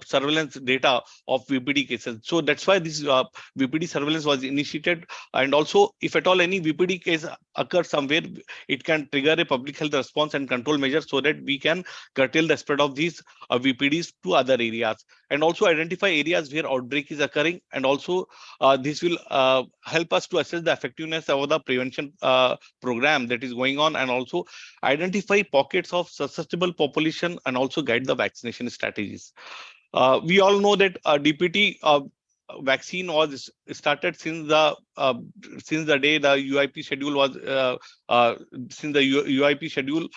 surveillance data of VPD cases. So that's why this VPD surveillance was initiated. And also, if at all any VPD case occurs somewhere, it can trigger a public health response and control measures, so that we can curtail the spread of these VPDs to other areas, and also identify areas where outbreak is occurring. And also this will help us to assess the effectiveness of the prevention program that is going on, and also identify pockets of susceptible population, and also guide the vaccination strategies. We all know that DPT vaccine was started since the day the UIP schedule was since the UIP schedule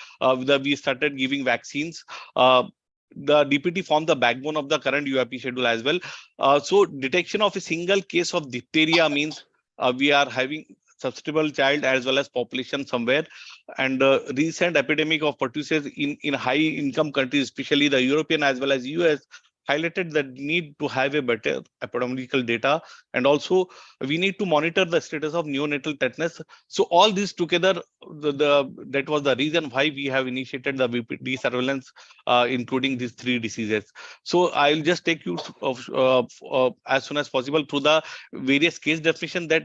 we started giving vaccines. The DPT formed the backbone of the current UIP schedule as well. So detection of a single case of diphtheria means we are having susceptible child as well as population somewhere. And recent epidemic of pertussis in high income countries, especially the European as well as US, highlighted the need to have a better epidemiological data, and also we need to monitor the status of neonatal tetanus. So all this together, that was the reason why we have initiated the VPD surveillance, including these 3 diseases. So I'll just take you as soon as possible through the various case definition that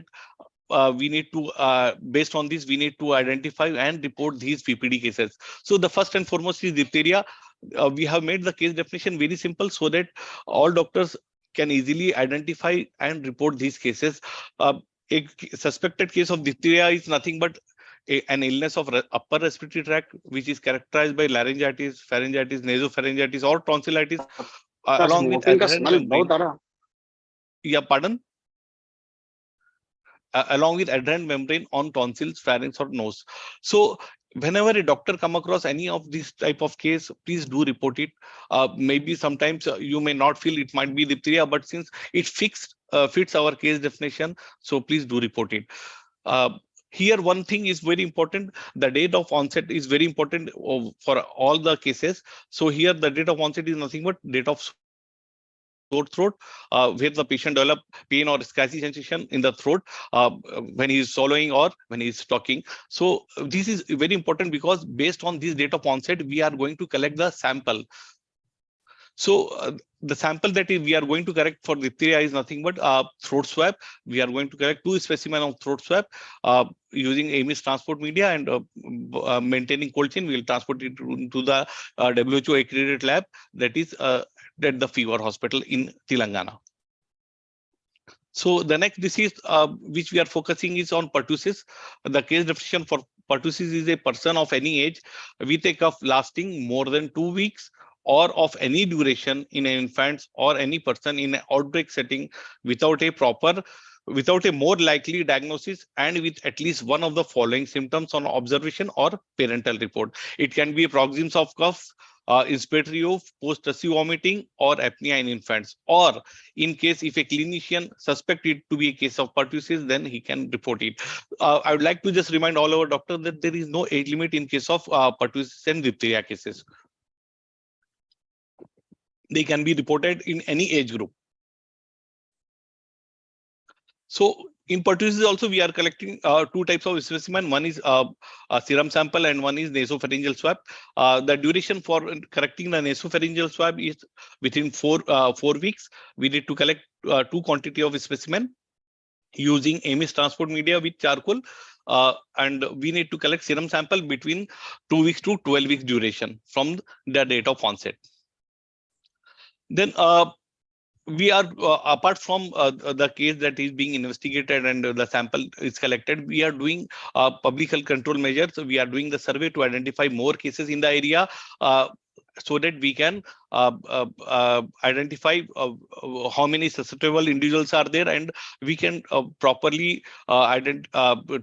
we need to, based on this, we need to identify and report these PPD cases. So the first and foremost is diphtheria. We have made the case definition very simple so that all doctors can easily identify and report these cases. A suspected case of diphtheria is nothing but an illness of upper respiratory tract, which is characterized by laryngitis, pharyngitis, nasopharyngitis, or tonsillitis, along with adherent membrane. Yeah, pardon? Along with adherent membrane on tonsils, pharynx, or nose. So whenever a doctor come across any of this type of case, please do report it. Maybe sometimes you may not feel it might be diphtheria, but since it fits our case definition, so please do report it. Here, one thing is very important. The date of onset is very important for all the cases. So here, the date of onset is nothing but date of sore throat, where the patient develop pain or scratchy sensation in the throat when he is swallowing or when he is talking. So this is very important because based on this date of onset, we are going to collect the sample. So the sample that we are going to collect for diphtheria is nothing but throat swab. We are going to collect 2 specimens of throat swab using Ames transport media and maintaining cold chain. We will transport it to the WHO accredited lab that is at the Fever Hospital in Telangana. So the next disease which we are focusing is on pertussis. The case definition for pertussis is a person of any age with a cough lasting more than 2 weeks or of any duration in an infant or any person in an outbreak setting without a more likely diagnosis and with at least one of the following symptoms on observation or parental report. It can be a paroxysms of cough, inspiratory of post-tussive vomiting, or apnea in infants. Or in case if a clinician suspect it to be a case of pertussis, then he can report it. I would like to just remind all our doctors that there is no age limit in case of pertussis and diphtheria cases. They can be reported in any age group. So in pertussis also we are collecting 2 types of specimen. One is a serum sample and one is nasopharyngeal swab. The duration for collecting the nasopharyngeal swab is within 4 weeks. We need to collect 2 quantity of specimen using Ames transport media with charcoal, and we need to collect serum sample between 2 weeks to 12 weeks duration from the date of onset. Then we are apart from the case that is being investigated and the sample is collected, we are doing public health control measures. We are doing the survey to identify more cases in the area so that we can identify how many susceptible individuals are there, and we can properly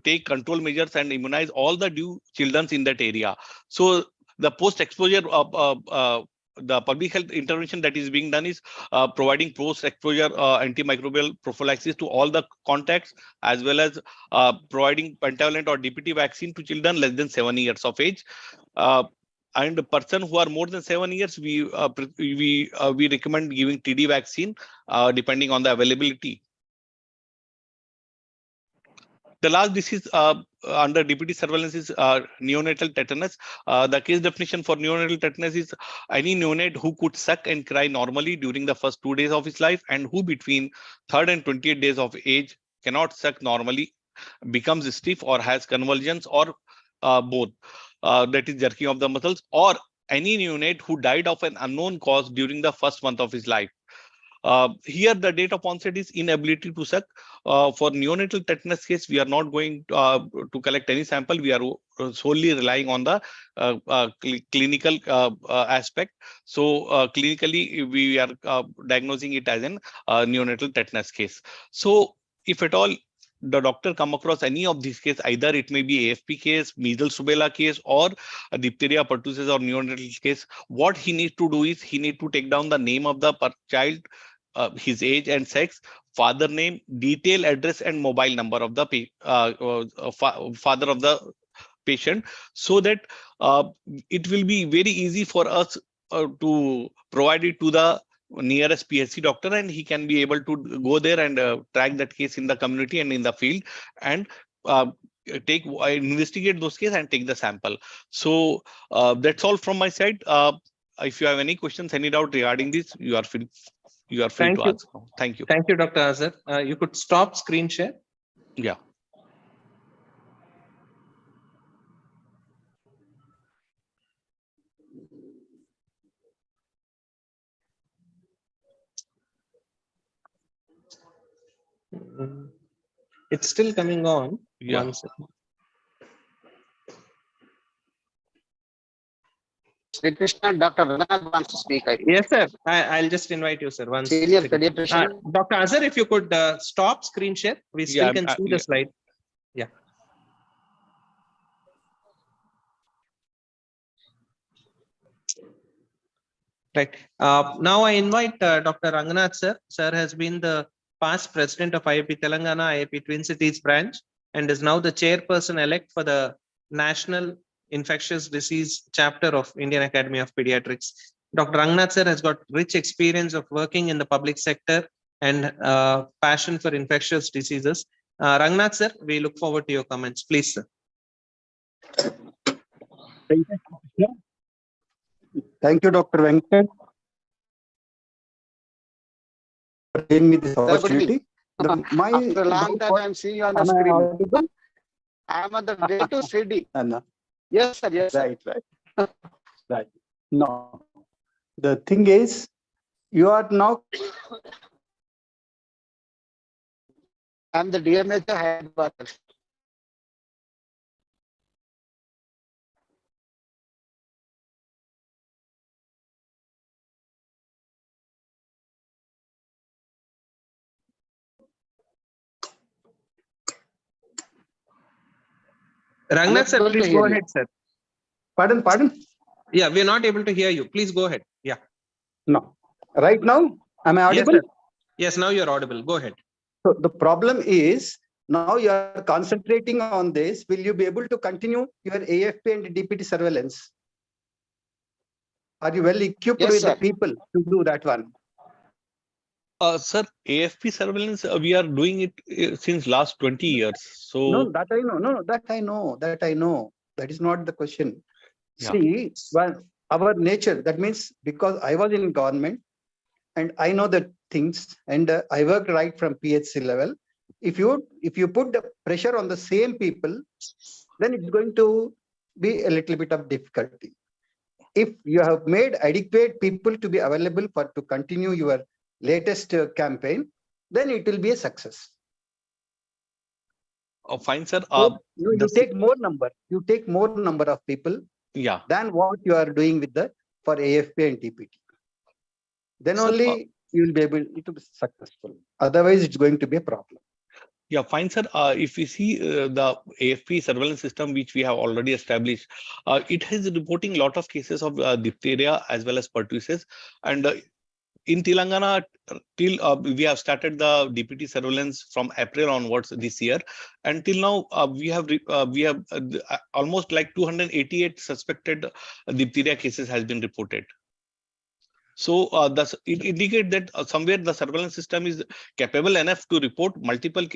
take control measures and immunize all the due children in that area. So the post-exposure the public health intervention that is being done is providing post-exposure antimicrobial prophylaxis to all the contacts, as well as providing pentavalent or DPT vaccine to children less than 7 years of age. And the person who are more than 7 years, we recommend giving TD vaccine depending on the availability. The last disease under DPT surveillance is neonatal tetanus. The case definition for neonatal tetanus is any neonate who could suck and cry normally during the first 2 days of his life, and who between 3rd and 28 days of age cannot suck normally, becomes stiff or has convulsions, or both. That is jerking of the muscles, or any neonate who died of an unknown cause during the first month of his life. Here, the date of onset is inability to suck. For neonatal tetanus case, we are not going to collect any sample. We are solely relying on the clinical aspect. So clinically, we are diagnosing it as an neonatal tetanus case. So if at all the doctor come across any of these cases, either it may be AFP case, measles rubella case, or a diphtheria pertussis or neonatal case, what he needs to do is he need to take down the name of the child, his age and sex, father name, detail, address, and mobile number of the father of the patient, so that it will be very easy for us to provide it to the nearest PSC doctor, and he can be able to go there and track that case in the community and in the field, and investigate those cases and take the sample. So that's all from my side. If you have any questions, any doubt regarding this, you are free to ask. Thank you. Thank you, Dr. Azhar. You could stop screen share. Yeah. It's still coming on. Yeah. 1 second. Sri Krishna, Dr. Ranath wants to speak. I think. Yes, sir. I'll just invite you, sir. Senior pediatrician. Dr. Azhar, if you could stop screen share, we still can see the slide. Yeah. Right. Now I invite Dr. Ranganath, sir. Sir has been the past president of IAP Telangana, IAP Twin Cities branch, and is now the chairperson elect for the National Infectious Disease chapter of Indian Academy of Pediatrics. Dr. Ranganath, sir, has got rich experience of working in the public sector and passion for infectious diseases. Ranganath, sir, we look forward to your comments. Please, sir. Thank you, Dr. Venkat, for giving me this opportunity. After a long time, I'm seeing you on the screen. I'm on the way to Sydney. Yes, sir. Yes, sir. Right. Right. No. The thing is, you are now. I'm the DMH Hyderabad. Ranganath, sir, please go ahead, sir. Pardon? Yeah, we're not able to hear you. Please go ahead. Yeah. No. Right now, am I audible? Yes, sir. Yes, now you're audible. Go ahead. So the problem is, now you are concentrating on this. Will you be able to continue your AFP and DPT surveillance? Are you well equipped with the people to do that one? Sir, AFP surveillance, we are doing it since last 20 years. So no, that I know. No, that I know. That is not the question. Yeah. See, well, our nature, that means because I was in government and I know the things, and I worked right from PHC level. If you put the pressure on the same people, then it's going to be a little bit of difficulty. If you have made adequate people to be available to continue your latest campaign, then it will be a success. Fine, sir. You take more number. You take more number of people. Yeah. Than what you are doing with for AFP and DPT. Then only you will be able to be successful. Otherwise, it's going to be a problem. Yeah, fine, sir. If we see the AFP surveillance system, which we have already established, it has reporting a lot of cases of diphtheria as well as pertussis. And in Telangana, till we have started the DPT surveillance from April onwards this year. Until now, we have almost like 288 suspected diphtheria cases has been reported. So it indicates that somewhere the surveillance system is capable enough to report multiple,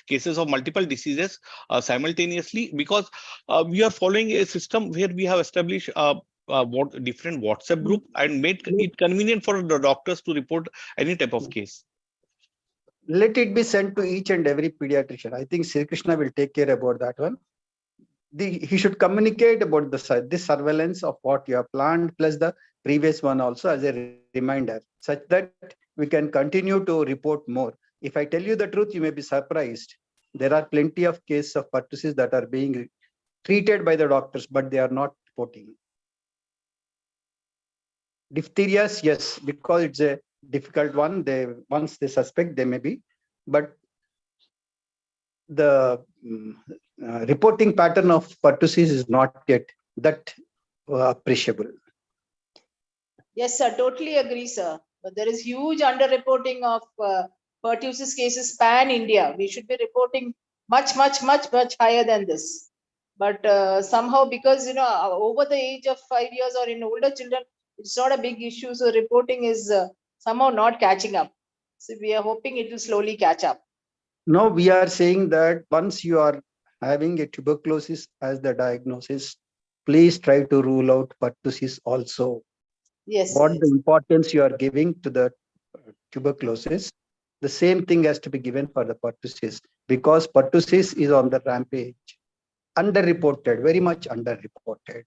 cases of multiple diseases simultaneously, because we are following a system where we have established different WhatsApp group and made it convenient for the doctors to report any type of case. Let it be sent to each and every pediatrician. I think Sri Krishna will take care about that one. He should communicate about this surveillance of what you have planned, plus the previous one also as a reminder such that we can continue to report more. If I tell you the truth, you may be surprised. There are plenty of cases of pertussis that are being treated by the doctors, but they are not reporting. Diphtheria, yes, because it's a difficult one. Once they suspect, they may be, but the reporting pattern of pertussis is not yet that appreciable. Yes, sir. Totally agree, sir. But there is huge underreporting of pertussis cases pan India. We should be reporting much higher than this. But somehow, because over the age of 5 years or in older children, it's not a big issue. So reporting is somehow not catching up. So we are hoping it will slowly catch up. Now we are saying that once you are having a tuberculosis as the diagnosis, please try to rule out pertussis also. Yes. What the importance you are giving to the tuberculosis, the same thing has to be given for the pertussis, because pertussis is on the rampage. Underreported, very much underreported.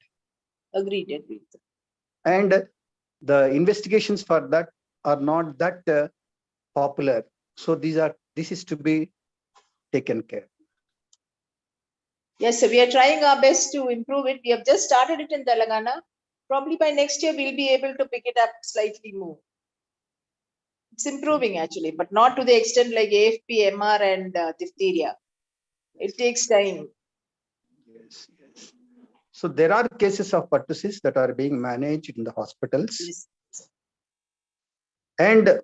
Agreed. And the investigations for that are not that popular. So this is to be taken care. Yes, sir. We are trying our best to improve it. We have just started it in Telangana. Probably by next year, we'll be able to pick it up slightly more. It's improving actually, but not to the extent like AFP, MR, and diphtheria. It takes time. Yes. So there are cases of pertussis that are being managed in the hospitals. Yes. And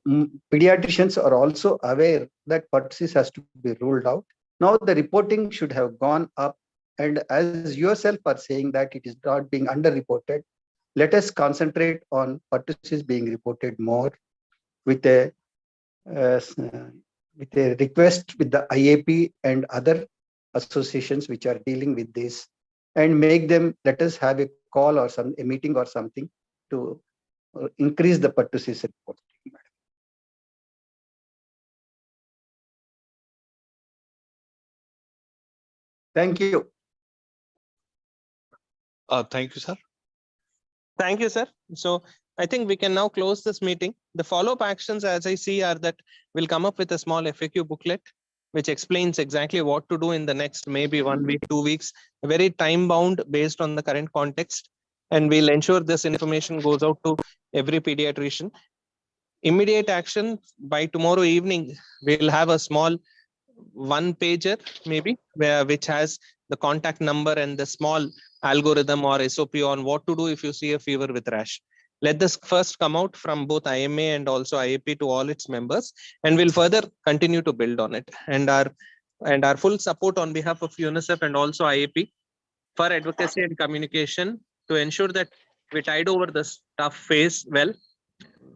pediatricians are also aware that pertussis has to be ruled out. Now the reporting should have gone up. And as yourself are saying that it is not being underreported, let us concentrate on pertussis being reported more with a request with the IAP and other associations which are dealing with this, and make them, let us have a call or a meeting or something to increase the pertussis reporting. Thank you. Thank you, sir. Thank you, sir. So I think we can now close this meeting. The follow-up actions, as I see, are that we'll come up with a small FAQ booklet, which explains exactly what to do in the next maybe 1 week, 2 weeks, very time-bound based on the current context. And we'll ensure this information goes out to every pediatrician. Immediate action by tomorrow evening, we'll have a small one-pager maybe, which has the contact number and the small algorithm or SOP on what to do if you see a fever with rash. Let this first come out from both IMA and also IAP to all its members, and we'll further continue to build on it. And our full support on behalf of UNICEF and also IAP for advocacy and communication to ensure that we tide over this tough phase well.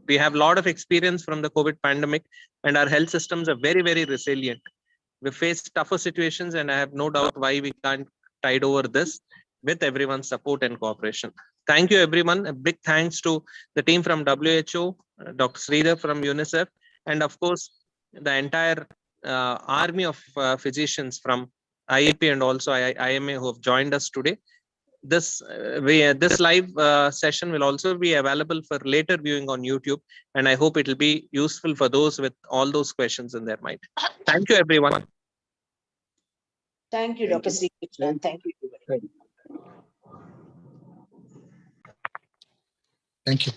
We have a lot of experience from the COVID pandemic, and our health systems are very, very resilient. We face tougher situations, and I have no doubt why we can't tide over this with everyone's support and cooperation. Thank you, everyone. A big thanks to the team from WHO, Dr. Sridhar from UNICEF, and of course, the entire army of physicians from IAP and also IMA who have joined us today. This live session will also be available for later viewing on YouTube, and I hope it will be useful for those with all those questions in their mind. Thank you, everyone. Thank you, Dr. Sri Krishnan. Thank you. Thank you.